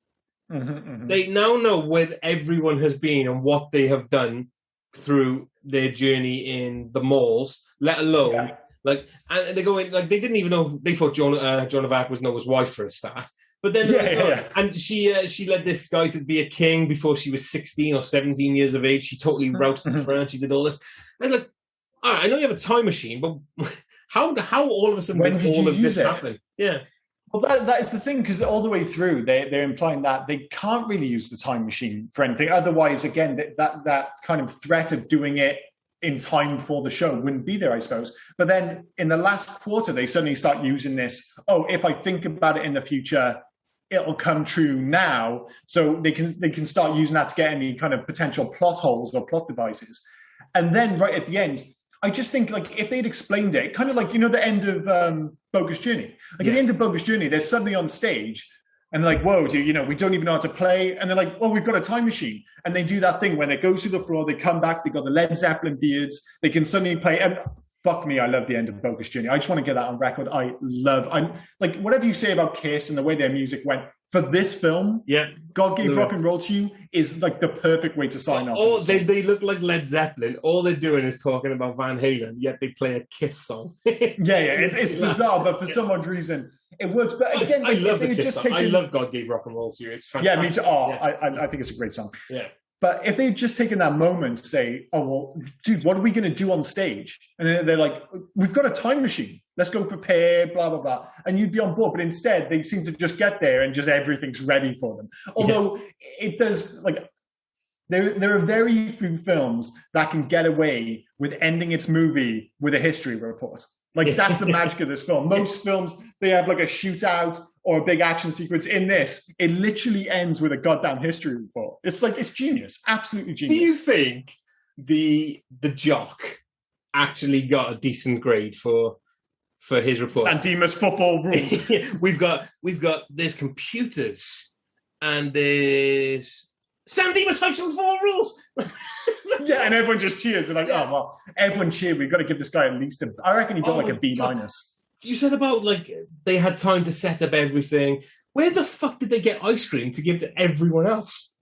They now know where everyone has been and what they have done through their journey in the malls, let alone like, and they're going, like, they didn't even know, they thought Joan of Arc was Noah's wife for a start. But then, and she led this guy to be a king before she was 16 or 17 years of age. She totally rousted France. She did all this. And like, all right, I know you have a time machine, but how all of a sudden did all of this happen? Yeah. Well, that is the thing, because all the way through, they're implying that they can't really use the time machine for anything. Otherwise, again, that kind of threat of doing it in time for the show wouldn't be there, I suppose. But then in the last quarter, they suddenly start using this, if I think about it in the future, it'll come true now. So they can start using that to get any kind of potential plot holes or plot devices. And then right at the end, I just think, like, if they'd explained it, kind of like, the end of Bogus Journey. Like, at the end of Bogus Journey, they're suddenly on stage, and they're like, whoa, we don't even know how to play. And they're like, well, we've got a time machine. And they do that thing when it goes through the floor, they come back, they got the Led Zeppelin beards, they can suddenly play. And fuck me, I love the end of Bogus Journey. I just want to get that on record. I'm like, whatever you say about Kiss and the way their music went, for this film, God Gave Rock and Roll to You is like the perfect way to sign off. They look like Led Zeppelin. All they're doing is talking about Van Halen, yet they play a Kiss song. It's bizarre, but for some odd reason, it works. But again, I love the Kiss song. I love God Gave Rock and Roll to You. It's fantastic. Yeah, me too. I think it's a great song. Yeah. But if they'd just taken that moment to say, oh, well, dude, what are we going to do on stage? And then they're like, we've got a time machine. Let's go prepare, blah, blah, blah. And you'd be on board. But instead, they seem to just get there and just everything's ready for them. Although it does, like, there are very few films that can get away with ending its movie with a history report. Like, that's the magic of this film. Most films, they have like a shootout or a big action sequence. In this, it literally ends with a goddamn history report. It's like, it's genius. Absolutely genius. Do you think the jock actually got a decent grade for his report. San Dimas football rules. we've got there's computers and there's San Dimas functional football rules. Yeah, and everyone just cheers. They're like, oh well, everyone cheered. We've got to give this guy at least a. I reckon he got like a B minus. You said about like they had time to set up everything. Where the fuck did they get ice cream to give to everyone else?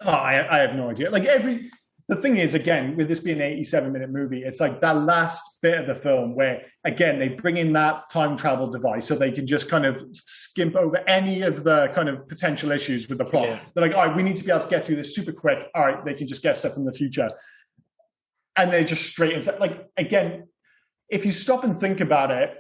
Oh, I have no idea. Like the thing is, again, with this being an 87-minute movie, it's like that last bit of the film where, again, they bring in that time travel device so they can just kind of skimp over any of the kind of potential issues with the plot. Yeah. They're like, all right, we need to be able to get through this super quick. All right, they can just get stuff in the future. And they just straight into, like, again, if you stop and think about it,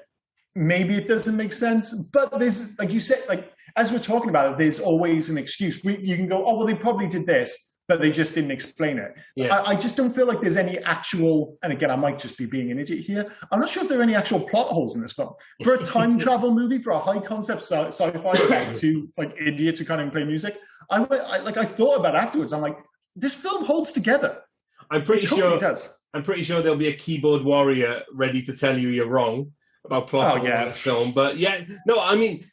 maybe it doesn't make sense. But there's, like you said, like, as we're talking about it, there's always an excuse. You can go, oh, well, they probably did this, but they just didn't explain it. Yeah. I just don't feel like there's any actual, and again, I might just be being an idiot here. I'm not sure if there are any actual plot holes in this film. For a time travel movie, for a high concept sci-fi about to like India to kind of play music, I thought about it afterwards. I'm like, this film holds together. I'm pretty sure there'll be a keyboard warrior ready to tell you you're wrong about plot holes in this film. But yeah, no, I mean,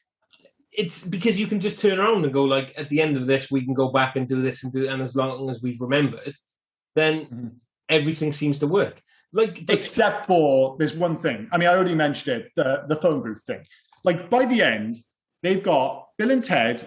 it's because you can just turn around and go like, at the end of this, we can go back and do this and as long as we've remembered, then everything seems to work. Like, except for there's one thing. I mean, I already mentioned it, the phone booth thing. Like by the end, they've got Bill and Ted,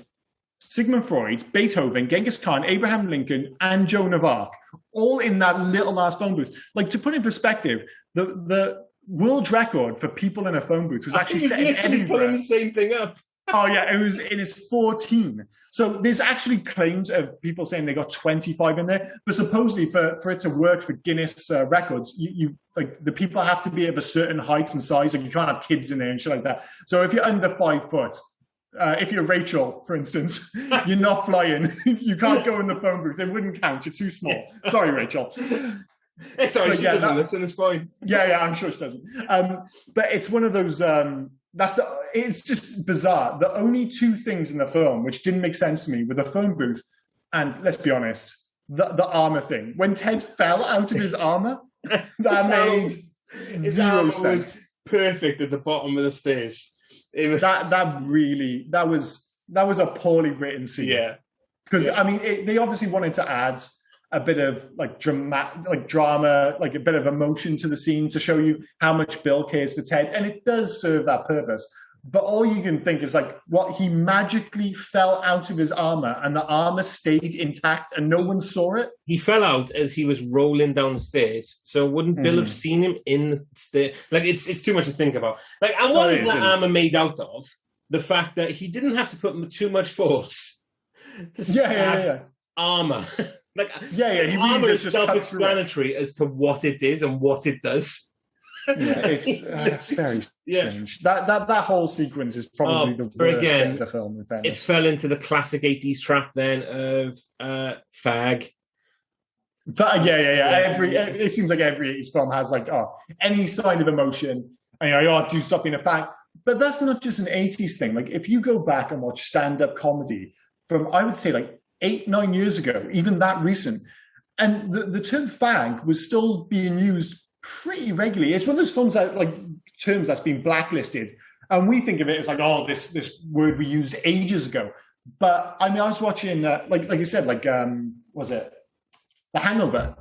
Sigmund Freud, Beethoven, Genghis Khan, Abraham Lincoln, and Joan of Arc, all in that little last phone booth. Like, to put in perspective, the world record for people in a phone booth was actually set in Edinburgh. Pulling the same thing up. Oh yeah, it is 14. So there's actually claims of people saying they got 25 in there, but supposedly for it to work for Guinness records, you've like the people have to be of a certain height and size, and you can't have kids in there and shit like that. So if you're under 5 foot, if you're Rachel, for instance, you're not flying. You can't go in the phone booth. It wouldn't count. You're too small. Sorry, Rachel. It's sorry, she doesn't listen. It's fine. Yeah, I'm sure she doesn't. But it's one of those. It's just bizarre. The only 2 things in the film which didn't make sense to me were the phone booth and, let's be honest, the armor thing. When Ted fell out of his armor, that made zero sense. Was perfect at the bottom of the stairs. That was a poorly written scene. Yeah, because I mean, they obviously wanted to add a bit of drama, like a bit of emotion to the scene to show you how much Bill cares for Ted, and it does serve that purpose. But all you can think is like, what, he magically fell out of his armor and the armor stayed intact and no one saw it? He fell out as he was rolling down the stairs. So wouldn't Bill have seen him in the stair? Like, it's too much to think about. Like, and what is the armor made out of? The fact that he didn't have to put too much force to stab armor. Like, he really armor is self-explanatory as to what it is and what it does. Yeah, it's very strange. That whole sequence is probably the worst bit of the film, in fairness. It fell into the classic 80s trap then of fag. It seems like every 80s film has like, any sign of emotion, and do stop being a fag. But that's not just an 80s thing. Like, if you go back and watch stand-up comedy from, I would say, like 8-9 years ago, even that recent, and the term fag was still being used pretty regularly. It's one of those films that, like, terms that's been blacklisted, and we think of it as like, this word we used ages ago. But I mean, I was watching, like you said, like, was it The Hangover?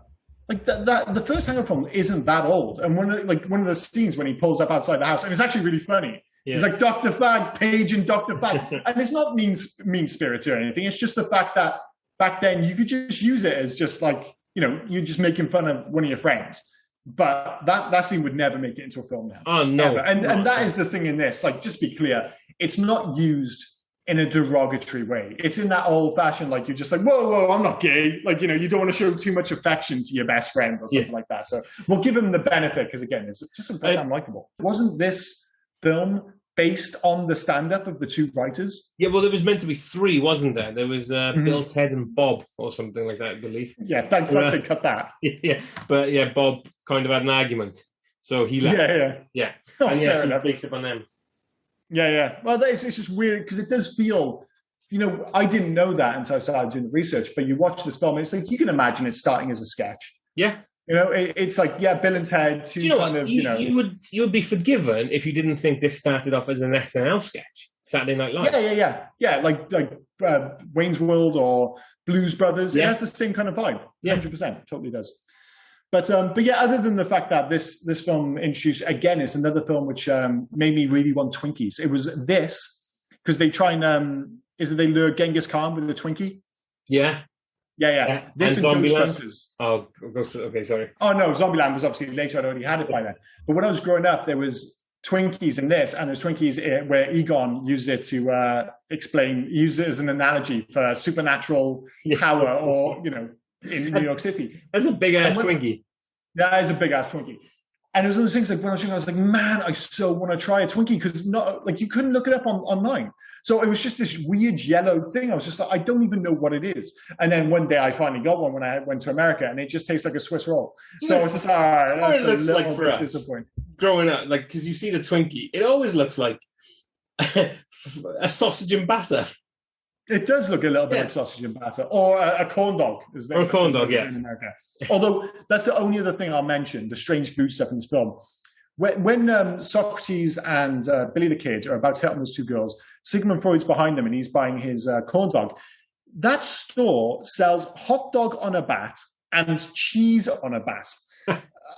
Like the first Hangover film isn't that old, and one of the scenes when he pulls up outside the house, and it's actually really funny. Yeah. He's like, Dr. Fag, Page and Dr. Fag. And it's not mean-spirited or anything. It's just the fact that back then you could just use it as just like, you're just making fun of one of your friends. But that scene would never make it into a film now. Oh, no. Ever. And that is the thing in this. Like, just be clear, it's not used in a derogatory way. It's in that old-fashioned, like, you're just like, whoa, I'm not gay. Like, you don't want to show too much affection to your best friend or something like that. So we'll give him the benefit because, again, it's just a bit unlikable. Wasn't this film based on the stand-up of the 2 writers? Yeah, well, there was meant to be 3, wasn't there? There was Bill, Ted, and Bob, or something like that, I believe. Yeah, thank God they cut that. Yeah, but yeah, Bob kind of had an argument, so he left. Yeah. Oh, and yeah, so based it on them. Yeah. Well, it's just weird because it does feel, I didn't know that until I started doing the research. But you watch this film, and it's like you can imagine it starting as a sketch. Yeah. It's like, yeah, Bill and Ted, you would be forgiven if you didn't think this started off as an SNL sketch, Saturday Night Live. Yeah, like Wayne's World or Blues Brothers. Yeah. It has the same kind of vibe. 100%, totally does. But yeah, other than the fact that this film introduced, again, it's another film which made me really want Twinkies. It was this, because they try and they lure Genghis Khan with a Twinkie? Yeah. This and Ghostbusters. Oh, okay, sorry. Oh no, Zombieland was obviously later. I'd already had it by then. But when I was growing up, there was Twinkies in this, and there's Twinkies where Egon uses it to use it as an analogy for supernatural power, or in New York City. That's a big ass Twinkie. That is a big ass Twinkie. And it was one of those things, like when I was young, I was like, man, I so want to try a Twinkie, because you couldn't look it up online. So it was just this weird yellow thing. I was just like, I don't even know what it is. And then one day I finally got one when I went to America, and it just tastes like a Swiss roll. So I was just, all right, that's a little bit disappointing. Growing up, because you see the Twinkie, it always looks like a sausage and batter. It does look a little bit like sausage and batter, or a corn dog. Or a corn dog, yeah. In America. Although that's the only other thing I'll mention, the strange food stuff in this film. When Socrates and Billy the Kid are about to hit on those two girls, Sigmund Freud's behind them and he's buying his corn dog. That store sells hot dog on a bat and cheese on a bat.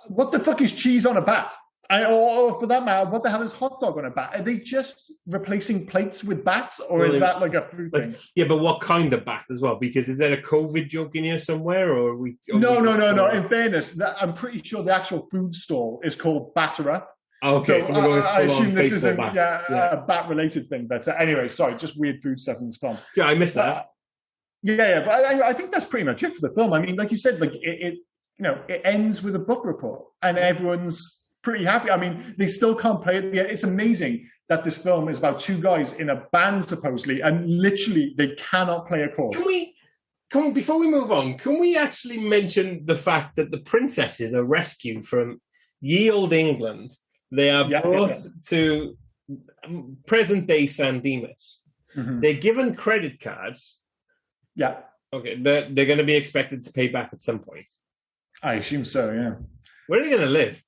What the fuck is cheese on a bat? Or for that matter, what the hell is hot dog on a bat? Are they just replacing plates with bats, or is that like a food thing? Yeah, but what kind of bat as well? Because is there a COVID joke in here somewhere, or are we? No. In fairness, I'm pretty sure the actual food stall is called Batterer. Okay, so I assume this isn't a bat-related thing. But anyway, sorry, just weird food stuff in this film. Yeah, I missed that. But I think that's pretty much it for the film. I mean, like you said, like it ends with a book report, and everyone's pretty happy. I mean, they still can't play it yet. It's amazing that this film is about two guys in a band, supposedly, and literally they cannot play a chord. Can we, before we move on, can we actually mention the fact that the princesses are rescued from ye old England? They are brought to present-day San Dimas. Mm-hmm. They're given credit cards. Yeah. Okay, they're going to be expected to pay back at some point. I assume so, yeah. Where are they going to live?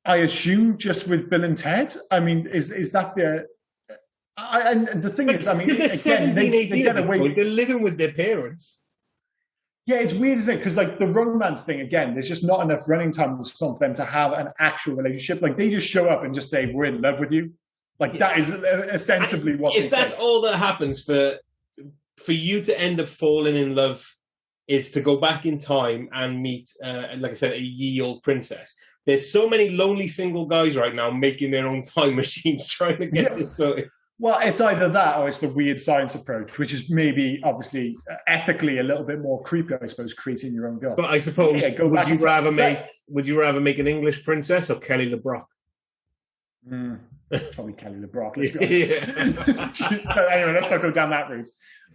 I assume just with Bill and Ted. I mean, is that the? And the thing is, I mean, again, they get away. They're living with their parents. Yeah, it's weird, isn't it? Because like the romance thing, again, there's just not enough running time in this film for them to have an actual relationship. Like they just show up and just say, "We're in love with you." Like that is ostensibly what. If that's all that happens for you to end up falling in love, is to go back in time and meet, like I said, a ye old princess. There's so many lonely single guys right now making their own time machines trying to get this sorted. Well, it's either that or it's the weird science approach, which is maybe, obviously, ethically a little bit more creepy, I suppose, creating your own girl. But I suppose, would you rather make an English princess or Kelly LeBrock? Probably Kelly LeBrock, let's be honest. But anyway, let's not go down that route.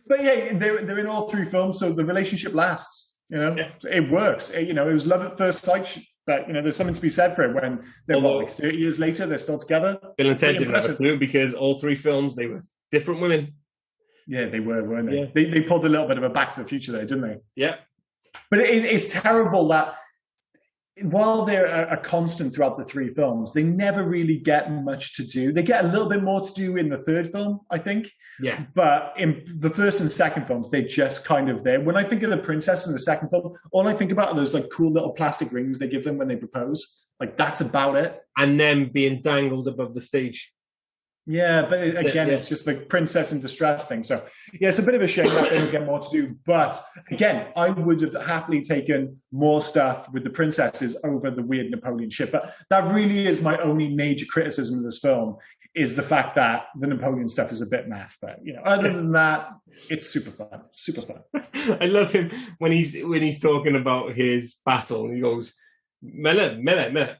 But yeah, they're in all three films, so the relationship lasts. It works. It was love at first sight. But there's something to be said for it when they're 30 years later, they're still together. Bill and Ted didn't have a clue because all three films they were different women. Yeah, they were, weren't they? Yeah. They pulled a little bit of a Back to the Future there, didn't they? Yeah. But it's terrible that while they're a constant throughout the three films, they never really get much to do. They get a little bit more to do in the third film, I think. Yeah. But in the first and second films, they're just kind of there. When I think of the princess in the second film, all I think about are those like cool little plastic rings they give them when they propose. Like that's about it. And them being dangled above the stage. Yeah, but it's just like princess in distress thing. So yeah, it's a bit of a shame that they don't get more to do. But again, I would have happily taken more stuff with the princesses over the weird Napoleon shit. But that really is my only major criticism of this film, is the fact that the Napoleon stuff is a bit naff. But other than that, it's super fun. Super fun. I love him when he's talking about his battle and he goes, Mele,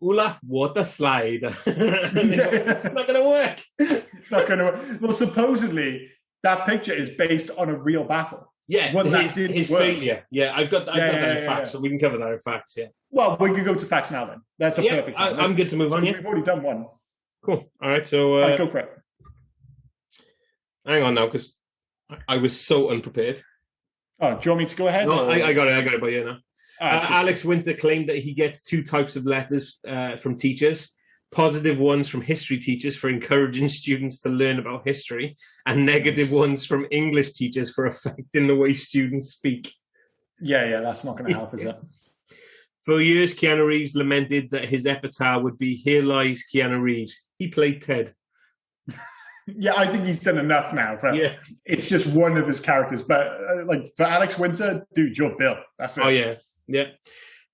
Ula, water slide. It's not going to work. It's not going to work. Well, supposedly, that picture is based on a real battle. Yeah, his failure. Yeah, I've got that in facts, so we can cover that in facts, yeah. Well, we can go to facts now then. That's a perfect time. I'm good to move on, We've already done one. Cool. All right, so... go for it. Hang on now, because I was so unprepared. Oh, do you want me to go ahead? No, I got it by you now. Alex Winter claimed that he gets two types of letters from teachers. Positive ones from history teachers for encouraging students to learn about history, and negative ones from English teachers for affecting the way students speak. Yeah, that's not going to help, is it? For years, Keanu Reeves lamented that his epitaph would be, "Here lies Keanu Reeves. He played Ted." Yeah, I think he's done enough now. It's just one of his characters. But for Alex Winter, dude, you're Bill. That's it. Oh, yeah.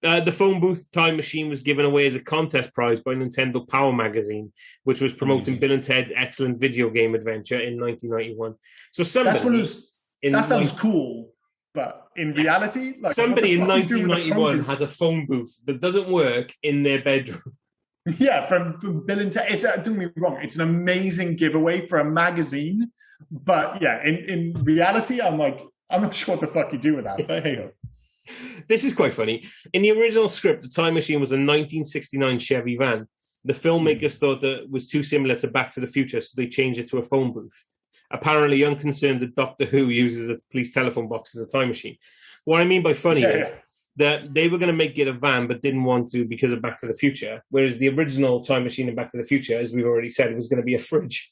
The phone booth time machine was given away as a contest prize by Nintendo Power Magazine, which was promoting Bill and Ted's excellent video game adventure in 1991. So that sounds cool, but in reality, somebody in 1991 has a phone booth that doesn't work in their bedroom. Yeah, from Bill and Ted. Don't get me wrong, it's an amazing giveaway for a magazine, but yeah, in reality, I'm not sure what the fuck you do with that. But hey. This is quite funny. In the original script, the time machine was a 1969 Chevy van. The filmmakers thought that it was too similar to Back to the Future, so they changed it to a phone booth. Apparently unconcerned that Doctor Who uses a police telephone box as a time machine. What I mean by funny is that they were going to make it a van, but didn't want to because of Back to the Future, whereas the original time machine in Back to the Future, as we've already said, was going to be a fridge.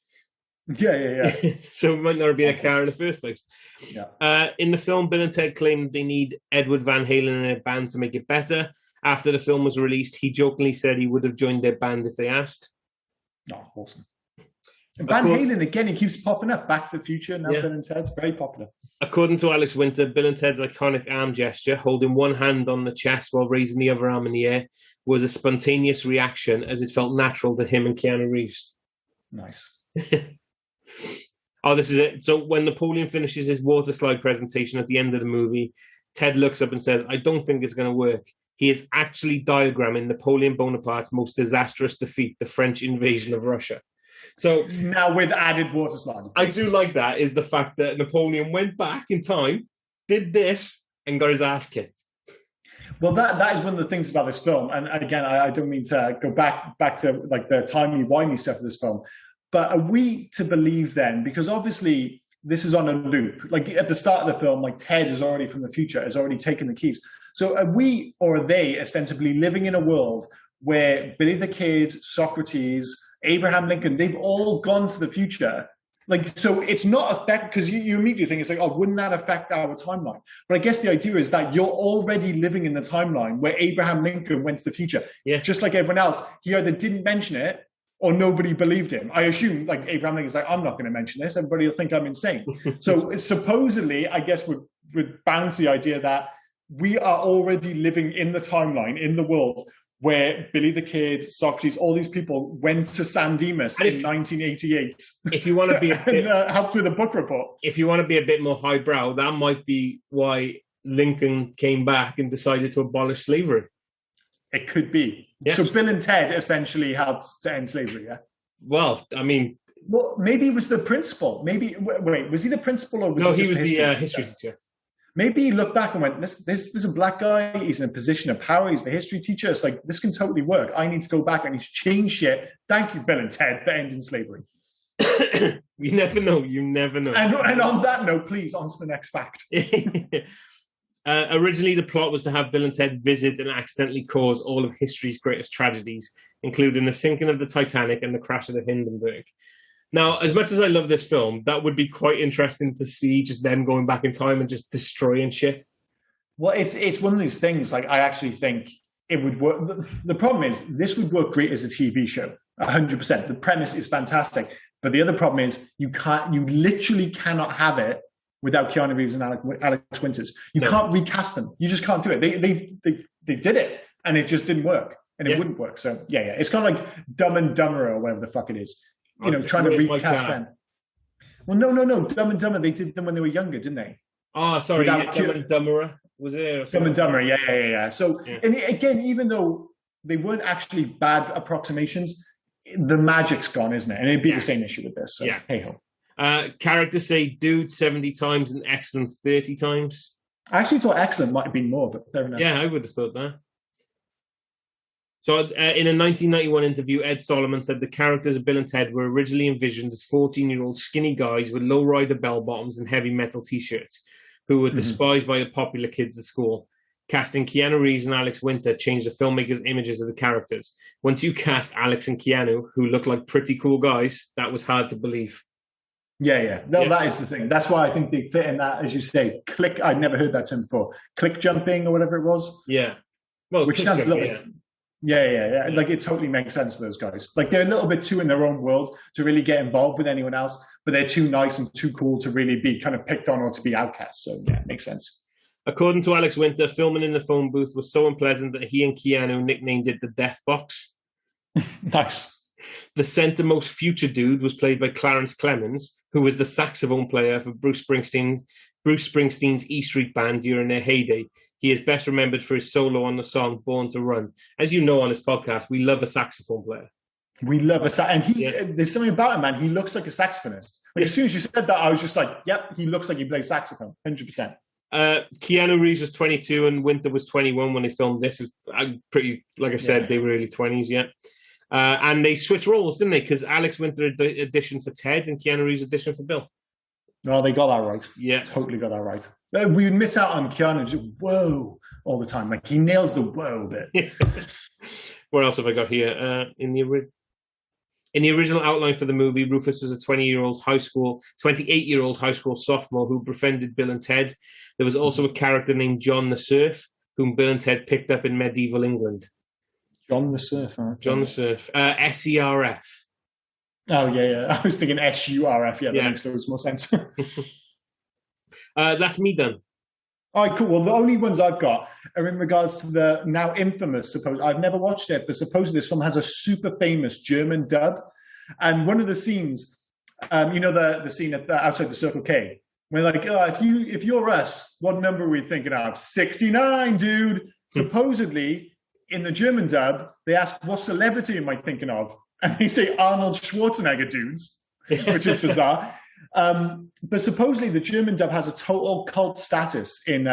Yeah. So it might not have been a car in the first place. Yeah. In the film, Bill and Ted claimed they need Edward Van Halen in their band to make it better. After the film was released, he jokingly said he would have joined their band if they asked. Oh, awesome. And Van Halen, again, he keeps popping up. Back to the Future, now Bill and Ted's very popular. According to Alex Winter, Bill and Ted's iconic arm gesture, holding one hand on the chest while raising the other arm in the air, was a spontaneous reaction as it felt natural to him and Keanu Reeves. Nice. Oh, this is it. So when Napoleon finishes his water slide presentation at the end of the movie, Ted looks up and says, "I don't think it's going to work." He is actually diagramming Napoleon Bonaparte's most disastrous defeat, the French invasion of Russia. So now with added water slide. I do like that, is the fact that Napoleon went back in time, did this, and got his ass kicked. Well, that is one of the things about this film. And again, I don't mean to go back to the timey-wimey stuff of this film. But are we to believe then, because obviously this is on a loop, at the start of the film, Ted is already from the future, has already taken the keys. So are we, or are they ostensibly living in a world where Billy the Kid, Socrates, Abraham Lincoln, they've all gone to the future? So it's not affect, because you immediately think, it's wouldn't that affect our timeline? But I guess the idea is that you're already living in the timeline where Abraham Lincoln went to the future. Yeah. Just like everyone else, he either didn't mention it or nobody believed him. I assume, Abraham Lincoln's I'm not going to mention this. Everybody will think I'm insane. So supposedly, I guess we're bound to the idea that we are already living in the timeline, in the world, where Billy the Kid, Socrates, all these people went to San Dimas in 1988. If you want to be a bit, helped with a book report. If you want to be a bit more highbrow, that might be why Lincoln came back and decided to abolish slavery. It could be. Yeah. So Bill and Ted essentially helped to end slavery, yeah? Well, I mean... Well, maybe he was the principal. Maybe, wait, was he the principal or was he just was the history teacher? Maybe he looked back and went, this is a black guy, he's in a position of power, he's the history teacher. It's this can totally work. I need to go back, I need to change shit. Thank you, Bill and Ted, for ending slavery. You never know. And on that note, please, on to the next fact. Originally, the plot was to have Bill and Ted visit and accidentally cause all of history's greatest tragedies, including the sinking of the Titanic and the crash of the Hindenburg. Now, as much as I love this film, that would be quite interesting to see, just them going back in time and just destroying shit. Well, it's one of these things, I actually think it would work. The problem is, this would work great as a TV show, 100%. The premise is fantastic. But the other problem is, you literally cannot have it without Keanu Reeves and Alex Winters. You can't recast them. You just can't do it. They did it, and it just didn't work, and it wouldn't work. So yeah. It's kind of like Dumb and Dumber or whatever the fuck it is. Trying to recast them. Well, no. Dumb and Dumber, they did them when they were younger, didn't they? Oh, sorry. Dumb and Dumberer was it? Dumb and Dumber, yeah. So, and again, even though they weren't actually bad approximations, the magic's gone, isn't it? And it'd be the same issue with this. So, hey-ho. Characters say dude 70 times and excellent 30 times. I actually thought excellent might have been more, but fair enough. Yeah, I would have thought that. So in a 1991 interview, Ed Solomon said the characters of Bill and Ted were originally envisioned as 14-year-old skinny guys with low-rider bell-bottoms and heavy metal T-shirts who were despised by the popular kids at school. Casting Keanu Reeves and Alex Winter changed the filmmakers' images of the characters. Once you cast Alex and Keanu, who look like pretty cool guys, that was hard to believe. Yeah. No, that is the thing. That's why I think they fit in that, as you say, click. I'd never heard that term before. Click jumping or whatever it was. Yeah. Well, which sounds a little bit. Yeah. Like it totally makes sense for those guys. Like they're a little bit too in their own world to really get involved with anyone else, but they're too nice and too cool to really be kind of picked on or to be outcast. So yeah, it makes sense. According to Alex Winter, filming in the phone booth was so unpleasant that he and Keanu nicknamed it the Death Box. Nice. The centermost future dude was played by Clarence Clemens, who was the saxophone player for Bruce Springsteen's E Street Band during their heyday. He is best remembered for his solo on the song Born to Run. As you know on this podcast, we love a saxophone player. We love and there's something about him, man. He looks like a saxophonist. Like, as soon as you said that, I was just like, yep, he looks like he plays saxophone, 100%. Keanu Reeves was 22 and Winter was 21 when they filmed this. Pretty, like I said, they were early 20s yet. And they switched roles, didn't they? Because Alex Winter auditioned for Ted and Keanu Reeves auditioned for Bill. No, they got that right. Yeah. Totally got that right. We would miss out on Keanu just whoa all the time. Like he nails the whoa bit. What else have I got here? In the original outline for the movie, Rufus was a 28-year-old high school sophomore who befriended Bill and Ted. There was also a character named John the Surf, whom Bill and Ted picked up in medieval England. John the Surf. Okay. John the Surf. SERF. Oh, yeah. I was thinking SURF. Yeah, that makes loads more sense. That's me done. All right, cool. Well, the only ones I've got are in regards to the now infamous, I've never watched it, but supposedly this film has a super famous German dub. And one of the scenes, the scene outside the Circle K, where like, if you're us, what number are we thinking of? 69, dude. Supposedly, in the German dub, they ask, what celebrity am I thinking of? And they say Arnold Schwarzenegger, dudes, which is bizarre. But supposedly the German dub has a total cult status in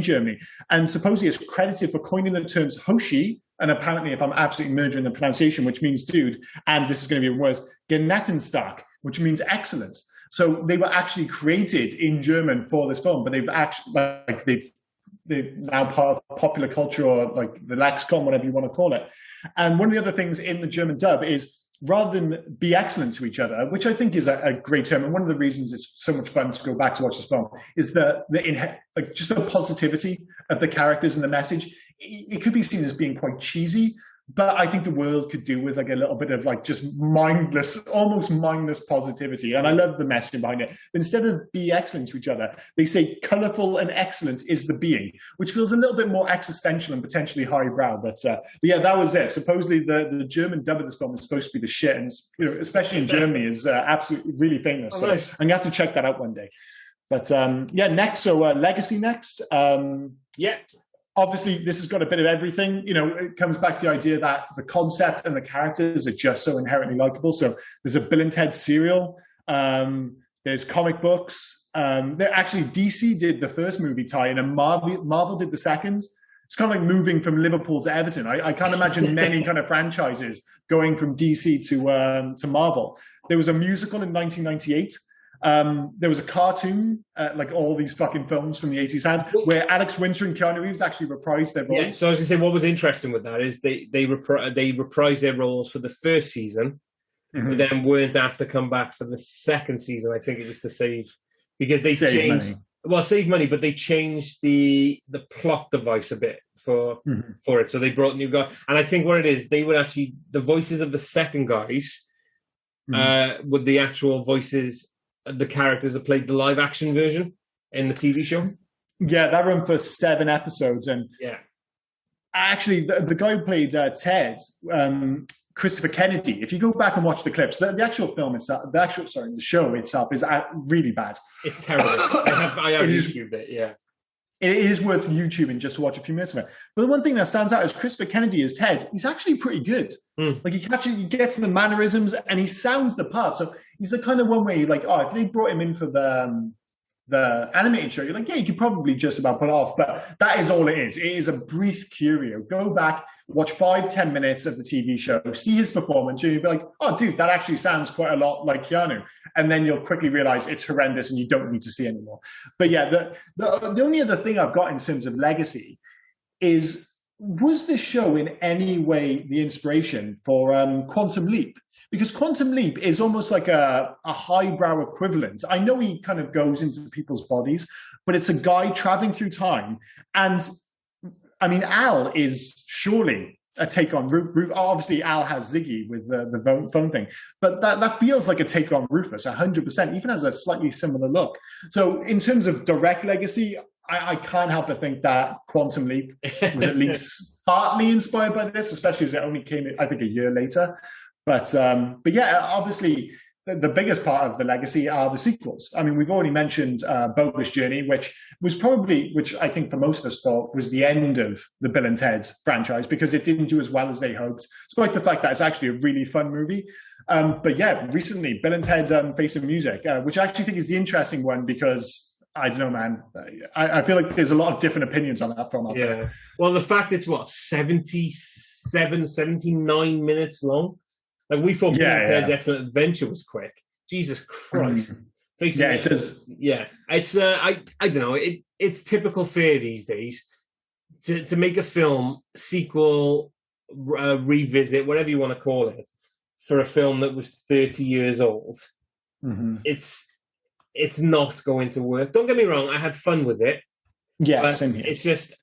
Germany, and supposedly is credited for coining the terms Hoshi, and apparently, if I'm absolutely murdering the pronunciation, which means dude, and this is going to be even worse, Genattenstark, which means excellent. So they were actually created in German for this film, but they're now part of popular culture or like the lexicon, whatever you want to call it. And one of the other things in the German dub is, rather than be excellent to each other, which I think is a great term, and one of the reasons it's so much fun to go back to watch this film is just the positivity of the characters and the message. It could be seen as being quite cheesy, but I think the world could do with like a little bit of like just almost mindless positivity. And I love the messaging behind it. But instead of be excellent to each other, they say colorful and excellent is the being, which feels a little bit more existential and potentially highbrow. But yeah, that was it. Supposedly the German dub of this film is supposed to be the shit, and especially in Germany is absolutely really famous. So nice. I'm gonna have to check that out one day. But next, so Legacy next. Obviously, this has got a bit of everything. It comes back to the idea that the concept and the characters are just so inherently likable. So there's a Bill and Ted serial. There's comic books. Actually, DC did the first movie tie-in, and Marvel did the second. It's kind of like moving from Liverpool to Everton. I can't imagine many kind of franchises going from DC to Marvel. There was a musical in 1998. There was a cartoon, like all these fucking films from the 80s had, where Alex Winter and Keanu Reeves actually reprised their roles. Yeah, so I was going to say, what was interesting with that is they reprised their roles for the first season, but then weren't asked to come back for the second season. I think it was to save money, but they changed the plot device a bit for it. So they brought new guys, and I think what it is, they would actually, the voices of the second guys with the actual voices, the characters that played the live action version in the TV show. Yeah, that ran for 7 episodes. And actually, the guy who played Ted, Christopher Kennedy, if you go back and watch the clips, the actual film itself, the show itself is really bad. It's terrible. I have YouTubed it, yeah. It is worth YouTubing just to watch a few minutes of it. But the one thing that stands out is Christopher Kennedy as Ted. He's actually pretty good. Like he gets the mannerisms and he sounds the part. So he's the kind of one where you're like, if they brought him in for the animated show, you're like, yeah, you could probably just about put it off. But that is all it is. It is a brief curio. Go back, watch 5-10 minutes of the TV show, see his performance, and you'll be like, oh, dude, that actually sounds quite a lot like Keanu. And then you'll quickly realize it's horrendous and you don't need to see anymore. But yeah, the only other thing I've got in terms of legacy was this show in any way the inspiration for Quantum Leap? Because Quantum Leap is almost like a highbrow equivalent. I know he kind of goes into people's bodies, but it's a guy traveling through time. And I mean, Al is surely a take on Rufus. Obviously, Al has Ziggy with the phone thing, but that feels like a take on Rufus, 100%, even has a slightly similar look. So in terms of direct legacy, I can't help but think that Quantum Leap was at least partly inspired by this, especially as it only came, I think, a year later. But yeah, obviously, the biggest part of the legacy are the sequels. I mean, we've already mentioned Bogus Journey, which I think for most of us thought was the end of the Bill and Ted franchise because it didn't do as well as they hoped, despite the fact that it's actually a really fun movie. But yeah, recently, Bill and Ted Face the Music, which I actually think is the interesting one because, I don't know, man, I feel like there's a lot of different opinions on that film out there. Well, the fact it's, 79 minutes long? Like we thought Bill and Ted's Excellent Adventure was quick. Jesus Christ. It does. Yeah. It's I don't know, it's typical fare these days to make a film, sequel, revisit, whatever you want to call it, for a film that was 30 years old. Mm-hmm. It's not going to work. Don't get me wrong, I had fun with it. Yeah, same here. It's just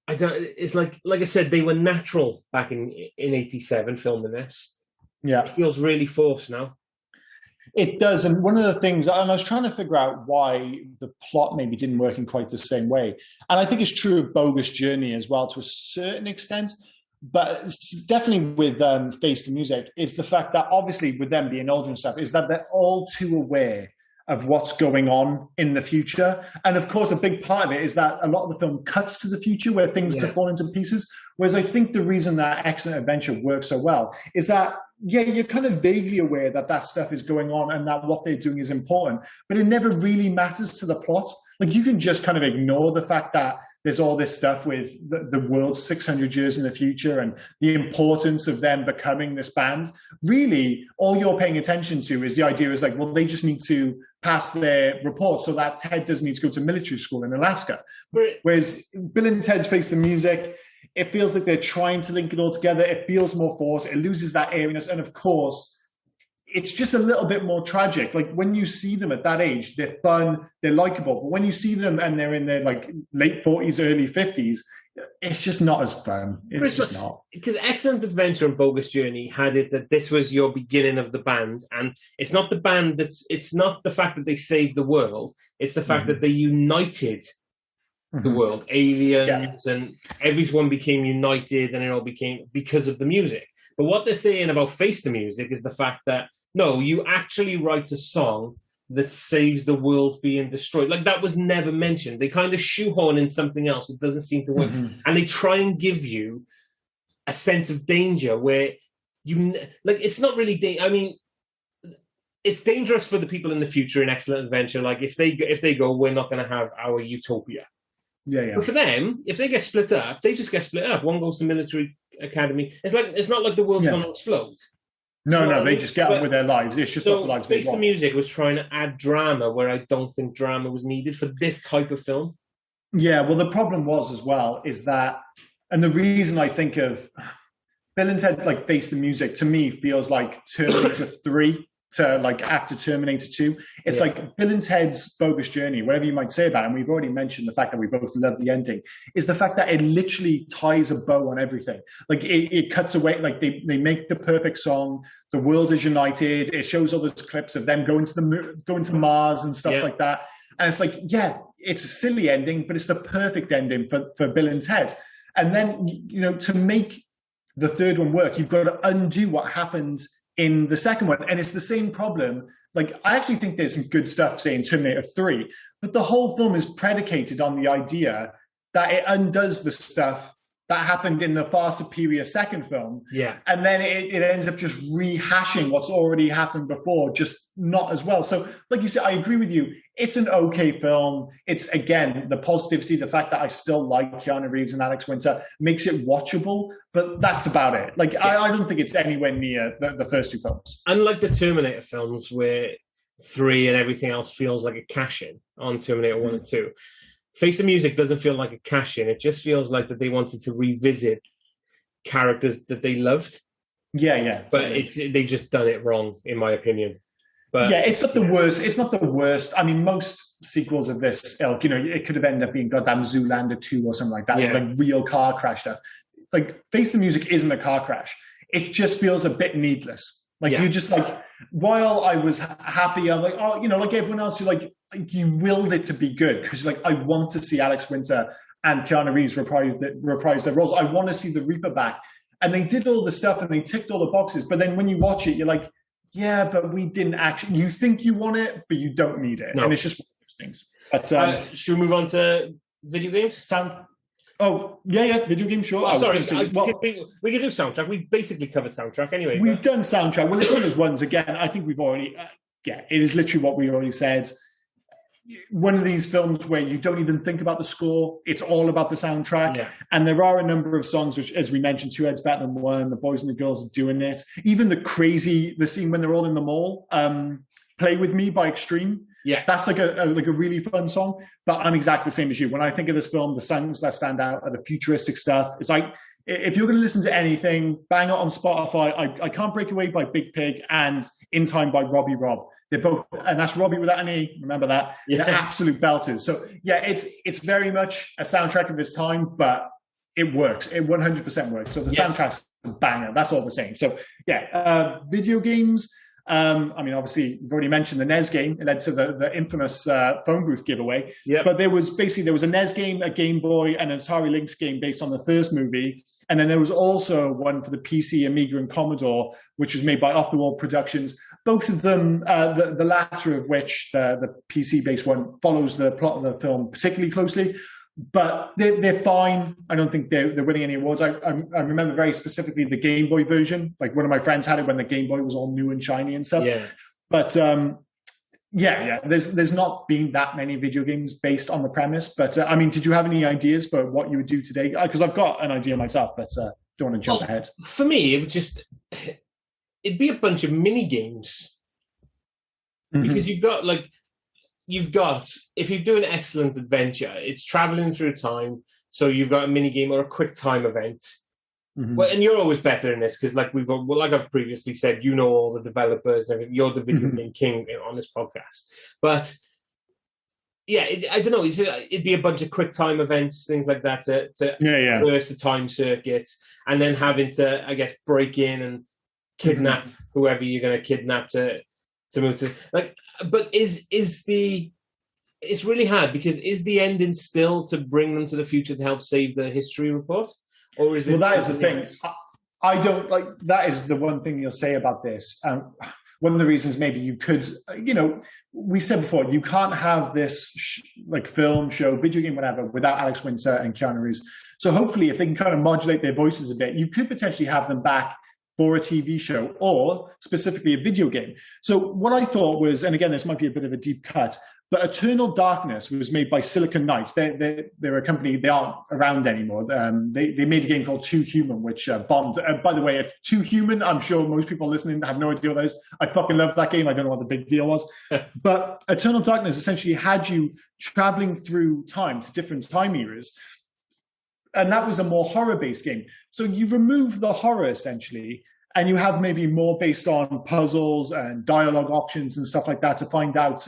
it's like I said, they were natural back in 87 filming this. Yeah. It feels really forced now. It does. And one of the things, and I was trying to figure out why the plot maybe didn't work in quite the same way. And I think it's true of Bogus Journey as well to a certain extent. But it's definitely with Face the Music is the fact that obviously with them being older and stuff, is that they're all too aware of what's going on in the future. And of course, a big part of it is that a lot of the film cuts to the future where things to fall into pieces. Whereas I think the reason that Excellent Adventure works so well is that, yeah, you're kind of vaguely aware that stuff is going on and that what they're doing is important, but it never really matters to the plot. Like you can just kind of ignore the fact that there's all this stuff with the world 600 years in the future and the importance of them becoming this band. Really, all you're paying attention to is the idea is like, well, they just need to pass their report so that Ted doesn't need to go to military school in Alaska. Whereas Bill and Ted's Face the Music, it feels like they're trying to link it all together. It feels more forced. It loses that airiness. And of course, it's just a little bit more tragic. Like when you see them at that age, they're fun, they're likable. But when you see them and they're in their like late 40s, early 50s, it's just not as fun. It's just not. Because Excellent Adventure and Bogus Journey had it that this was your beginning of the band. And it's not the band it's not the fact that they saved the world. It's the fact that they united the world, aliens, and everyone became united, and it all became because of the music. But what they're saying about Face the Music is the fact that, no, you actually write a song that saves the world being destroyed. Like, that was never mentioned. They kind of shoehorn in something else. It doesn't seem to work. And they try and give you a sense of danger where it's not really, I mean, it's dangerous for the people in the future in Excellent Adventure. Like, if they go, we're not going to have our utopia. Yeah. But for them, if they get split up, they just get split up. One goes to military academy. It's not like the world's going to explode. No, they just get on with their lives. It's just not the lives they want. Face the Music was trying to add drama where I don't think drama was needed for this type of film. Yeah, well, the problem was as well is that, and the reason I think of Bill and Ted, like Face the Music, to me feels like Terminator 3 to like after Terminator 2. It's like Bill and Ted's Bogus Journey, whatever you might say about it, and we've already mentioned the fact that we both love the ending, is the fact that it literally ties a bow on everything. Like it cuts away, like they make the perfect song, the world is united, it shows all those clips of them going to Mars and stuff like that. And it's like, yeah, it's a silly ending, but it's the perfect ending for Bill and Ted. And then, you know, to make the third one work, you've got to undo what happens in the second one. And it's the same problem. Like, I actually think there's some good stuff, say, in Terminator 3, but the whole film is predicated on the idea that it undoes the stuff that happened in the far superior second film. Yeah. And then it ends up just rehashing what's already happened before, just not as well. So, like you said, I agree with you. It's an okay film. It's, again, the positivity, the fact that I still like Keanu Reeves and Alex Winter makes it watchable, but that's about it. Like, I don't think it's anywhere near the first two films. Unlike the Terminator films, where 3 and everything else feels like a cash-in on Terminator 1 and 2, Face the Music doesn't feel like a cash in. It just feels like that they wanted to revisit characters that they loved. Yeah. But they've just done it wrong, in my opinion. But yeah, it's not the worst. It's not the worst. I mean, most sequels of this ilk, it could have ended up being goddamn Zoolander 2 or something like that, like real car crash stuff. Like, Face the Music isn't a car crash. It just feels a bit needless. Like, you just like, while I was happy, I'm like, oh, like everyone else, you willed it to be good because like, I want to see Alex Winter and Keanu Reeves reprise their roles. I want to see the Reaper back. And they did all the stuff and they ticked all the boxes. But then when you watch it, you're like, yeah, but we didn't actually. You think you want it, but you don't need it. No. And it's just one of those things. But should we move on to video games? Video games, sure. Oh, sorry, we can do soundtrack. We basically covered soundtrack anyway. We've done soundtrack. Well, it's one of those ones, again, I think we've already, it is literally what we already said. One of these films where you don't even think about the score. It's all about the soundtrack. Yeah. And there are a number of songs, which, as we mentioned, Two Heads Better Than One, The Boys and the Girls Are Doing It. Even the scene when they're all in the mall, Play With Me by Extreme. Yeah. That's like a really fun song. But I'm exactly the same as you. When I think of this film, the songs that stand out are the futuristic stuff. It's like, if you're going to listen to anything, bang it on Spotify. I Can't Break Away by Big Pig and In Time by Robbie Robb. They're both, and that's Robbie without an E. Remember that? Yeah. They're absolute belters. So yeah, it's very much a soundtrack of its time, but it works. It 100% works. So the soundtrack's a banger. That's all we're saying. So yeah, video games. I mean, obviously, you've already mentioned the NES game. It led to the infamous phone booth giveaway. Yep. But there was a NES game, a Game Boy, and an Atari Lynx game based on the first movie. And then there was also one for the PC, Amiga, and Commodore, which was made by Off the Wall Productions. Both of them, the latter of which, the PC-based one, follows the plot of the film particularly closely. But they're fine. I don't think they're winning any awards. I remember very specifically the Game Boy version. Like, one of my friends had it when the Game Boy was all new and shiny and stuff. Yeah. But there's not been that many video games based on the premise. But I mean, did you have any ideas for what you would do today? Because I've got an idea myself, but don't want to jump ahead. For me, it'd be a bunch of mini games. Mm-hmm. Because you've got, if you do an excellent adventure, it's traveling through time. So you've got a mini game or a quick time event. Mm-hmm. Well, and you're always better in this because, like I've previously said, all the developers and everything. You're the video game king on this podcast. But yeah, I don't know. It'd be a bunch of quick time events, things like that, to traverse the time circuits, and then having to, I guess, break in and kidnap whoever you're going to kidnap to move to. Like, but it's really hard because is the ending still to bring them to the future to help save the history report, or is it? Well, that is the thing. I don't like. That is the one thing you'll say about this. One of the reasons maybe you could, we said before, you can't have this film, show, video game, whatever, without Alex Winter and Keanu Reeves. So hopefully, if they can kind of modulate their voices a bit, you could potentially have them back for a TV show or specifically a video game. So what I thought was, and again, this might be a bit of a deep cut, but Eternal Darkness was made by Silicon Knights. They're a company, they aren't around anymore. They made a game called Too Human, which bombed. By the way, Too Human, I'm sure most people listening have no idea what that is. I fucking love that game. I don't know what the big deal was. But Eternal Darkness essentially had you traveling through time to different time eras. And that was a more horror-based game. So you remove the horror, essentially, and you have maybe more based on puzzles and dialogue options and stuff like that to find out,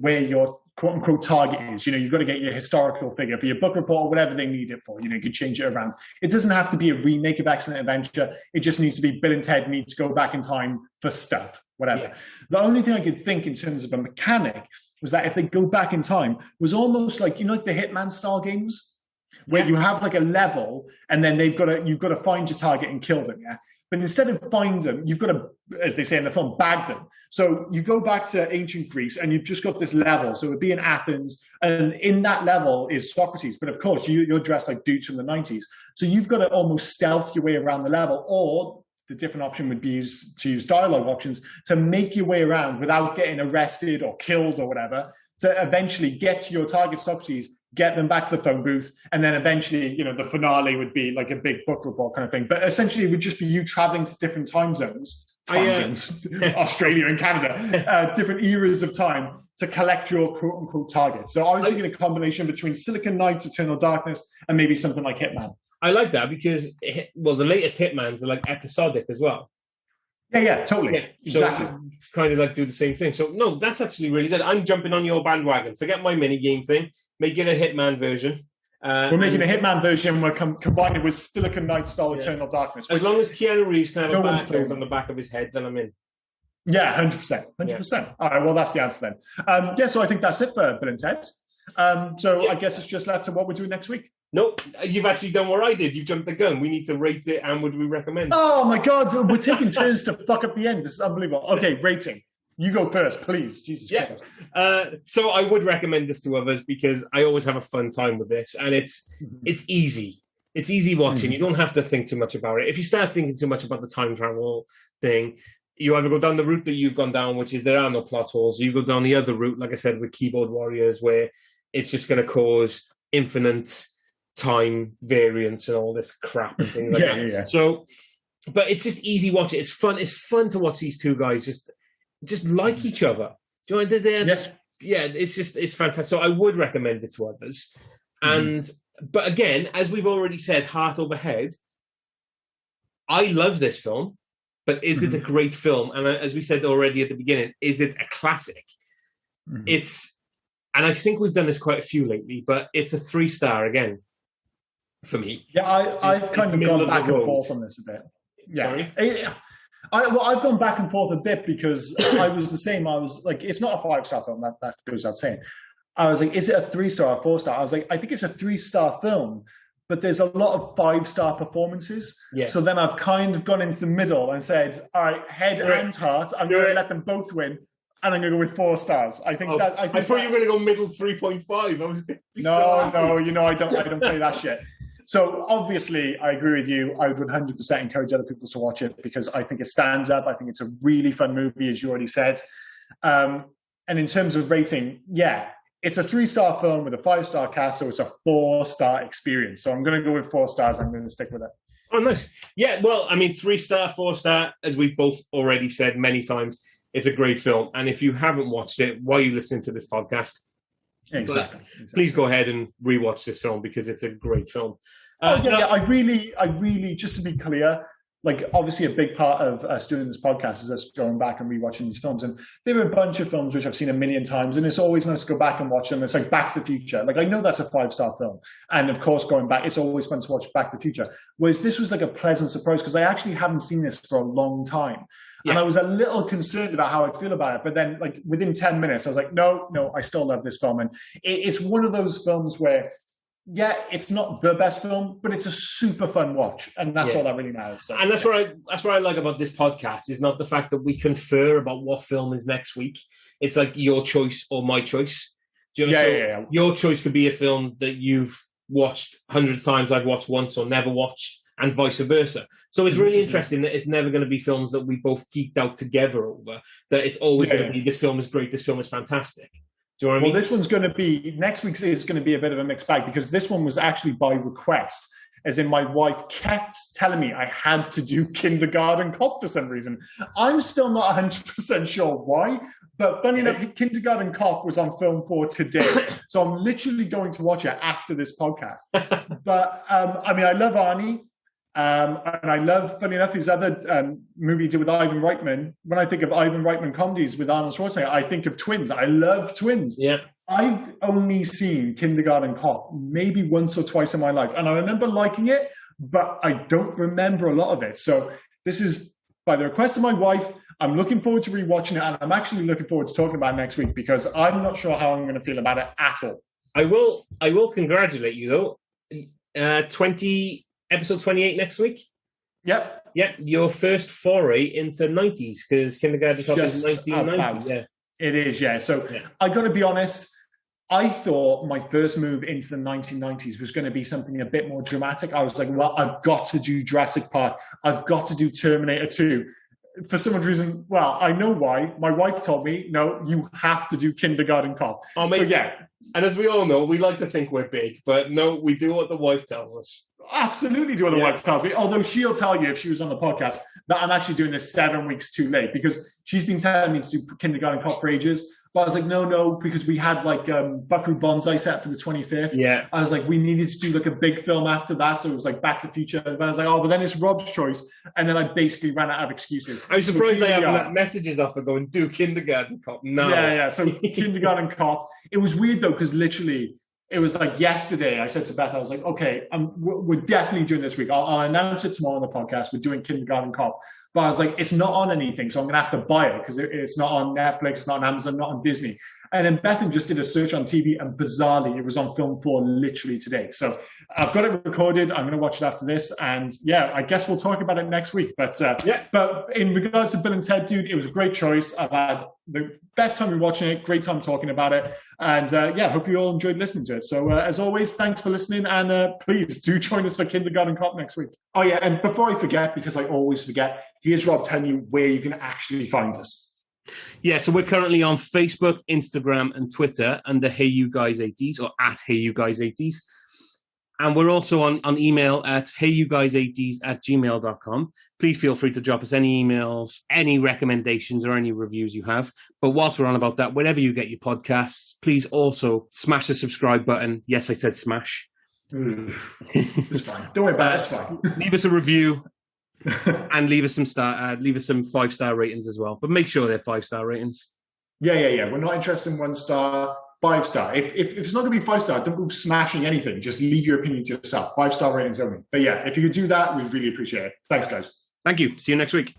where your quote-unquote target is. You've got to get your historical figure for your book report or whatever they need it for. You could change it around. It doesn't have to be a remake of Excellent Adventure. It just needs to be Bill and Ted need to go back in time for stuff, whatever. Yeah. The only thing I could think in terms of a mechanic was that if they go back in time, was almost like, like the Hitman style games, where you have like a level and then you've got to find your target and kill them. Yeah. But instead of find them, you've got to, as they say in the film, bag them. So you go back to ancient Greece and you've just got this level. So it would be in Athens, and in that level is Socrates. But of course, you're dressed like dudes from the 90s. So you've got to almost stealth your way around the level, or the different option would be to use dialogue options to make your way around without getting arrested or killed or whatever, to eventually get to your target Socrates, get them back to the phone booth, and then eventually, the finale would be like a big book report kind of thing. But essentially, it would just be you traveling to different time zones, Australia and Canada, different eras of time to collect your quote-unquote target. So I was thinking a combination between Silicon Knights, Eternal Darkness, and maybe something like Hitman. I like that because, the latest Hitmans are like episodic as well. Yeah, totally. Yeah, exactly. So kind of like do the same thing. So, no, that's actually really good. I'm jumping on your bandwagon. Forget my mini-game thing. Make it a Hitman version. We're making a Hitman version. We're combining it with Silicon Knights style Eternal Darkness. As long as Keanu Reeves can have a barcode on the back of his head, then I'm in. Yeah, 100%. 100%. Yeah. All right, well, that's the answer then. So I think that's it for Bill and Ted. I guess it's just left to what we're doing next week. Nope, you've actually done what I did. You've jumped the gun. We need to rate it, and would we recommend? Oh, my God. We're taking turns to fuck up the end. This is unbelievable. Okay, rating. You go first, please. Jesus Christ. So I would recommend this to others because I always have a fun time with this, and it's easy. It's easy watching. You don't have to think too much about it. If you start thinking too much about the time travel thing, you either go down the route that you've gone down, which is there are no plot holes, or you go down the other route, like I said, with Keyboard Warriors, where it's just going to cause infinite time variance and all this crap and things like that. Yeah. So, but it's just easy watching. It's fun. It's fun to watch these two guys just like each other. Do you know? Yes. Yeah, it's fantastic. So I would recommend it to others. But again, as we've already said, heart over head, I love this film, but is it a great film? And as we said already at the beginning, is it a classic? And I think we've done this quite a few lately, but it's a 3-star again for me. Yeah, I've kind of gone back and forth on this a bit. Yeah. Sorry? I've gone back and forth a bit because I was the same. I was like, it's not a 5-star film. That goes without saying. I was like, is it a 3-star or 4-star? I was like, I think it's a 3-star film, but there's a lot of 5-star performances. Yes. So then I've kind of gone into the middle and said, all right, head and heart, I'm going to let them both win. And I'm going to go with 4 stars. I thought you were going to go middle 3.5. I was no, I don't play that shit. So obviously, I agree with you. I would 100% encourage other people to watch it because I think it stands up. I think it's a really fun movie, as you already said. And in terms of rating, yeah, it's a 3-star film with a 5-star cast, so it's a 4-star experience. So I'm going to go with 4 stars. I'm going to stick with it. Oh, nice. Yeah, well, I mean, 3-star, 4-star, as we've both already said many times, it's a great film. And if you haven't watched it, why are you listening to this podcast? Exactly. Please go ahead and rewatch this film because it's a great film. I really, just to be clear, like obviously a big part of us doing this podcast is us going back and rewatching these films. And there are a bunch of films which I've seen a million times, and it's always nice to go back and watch them. It's like Back to the Future. Like I know that's a 5-star film. And of course, going back, it's always fun to watch Back to the Future. Whereas this was like a pleasant surprise because I actually haven't seen this for a long time. Yeah. And I was a little concerned about how I'd feel about it. But then like within 10 minutes, I was like, no, I still love this film. And it's one of those films where, yeah, it's not the best film, but it's a super fun watch, and that's all that really matters. So, and that's what I like about this podcast is not the fact that we confer about what film is next week. It's like your choice or my choice. Do you know? Yeah. Your choice could be a film that you've watched hundreds of times, I've watched once or never watched, and vice versa. So it's really interesting that it's never going to be films that we both geeked out together over. That it's always going to be this film is great, this film is fantastic. Do you know what I mean? Well, this one's going to be, next week's is going to be a bit of a mixed bag because this one was actually by request, as in my wife kept telling me I had to do Kindergarten Cop for some reason. I'm still not 100% sure why, but funny enough, Kindergarten Cop was on Film 4 today. So I'm literally going to watch it after this podcast. But I mean, I love Arnie. And I love, funny enough, his other movie he did with Ivan Reitman. When I think of Ivan Reitman comedies with Arnold Schwarzenegger, I think of Twins. I love Twins. Yeah. I've only seen Kindergarten Cop maybe once or twice in my life. And I remember liking it, but I don't remember a lot of it. So this is, by the request of my wife, I'm looking forward to rewatching it. And I'm actually looking forward to talking about it next week because I'm not sure how I'm going to feel about it at all. I will congratulate you, though. Episode 28 next week? Yep. Yeah, your first foray into 90s, because Kindergarten Cop is 1990. Yeah. It is, yeah. So I got to be honest, I thought my first move into the 1990s was going to be something a bit more dramatic. I was like, well, I've got to do Jurassic Park. I've got to do Terminator 2. for some reason, well, I know why. My wife told me, no, you have to do Kindergarten Cop. Oh, so yeah. And as we all know, we like to think we're big, but no, we do what the wife tells us. Absolutely do what the wife tells me. Although she'll tell you if she was on the podcast that I'm actually doing this 7 weeks too late, because she's been telling me to do Kindergarten Cop for ages. But I was like, no, because we had like Buckaroo Banzai set for the 25th. Yeah. I was like, we needed to do like a big film after that. So it was like Back to the Future. But I was like, oh, but then it's Rob's choice. And then I basically ran out of excuses. I'm surprised I haven't messages off and going, do Kindergarten Cop now. Yeah. So Kindergarten Cop. It was weird though, because literally, it was like yesterday, I said to Beth, I was like, okay, we're definitely doing this week. I'll announce it tomorrow on the podcast. We're doing Kindergarten Cop. But I was like, it's not on anything, so I'm going to have to buy it because it's not on Netflix, it's not on Amazon, not on Disney. And then Bethan just did a search on TV, and bizarrely, it was on Film 4 literally today. So I've got it recorded. I'm going to watch it after this. And yeah, I guess we'll talk about it next week. But but in regards to Bill and Ted, dude, it was a great choice. I've had the best time watching it, great time talking about it. And hope you all enjoyed listening to it. So as always, thanks for listening. And please do join us for Kindergarten Cop next week. Oh yeah, and before I forget, because I always forget, here's Rob telling you where you can actually find us. Yeah, so we're currently on Facebook, Instagram, and Twitter under Hey You Guys 80s or at Hey You Guys 80s. And we're also on email at heyyouguys80s@gmail.com. Please feel free to drop us any emails, any recommendations, or any reviews you have. But whilst we're on about that, wherever you get your podcasts, please also smash the subscribe button. Yes, I said smash. It's fine. Don't worry about it. It's fine. Leave us a review. And leave us some 5-star ratings as well, but make sure they're 5-star ratings. Yeah. We're not interested in 1 star, 5 star. If it's not going to be 5 star, don't go smashing anything. Just leave your opinion to yourself. 5-star ratings only. But yeah, if you could do that, we'd really appreciate it. Thanks, guys. Thank you. See you next week.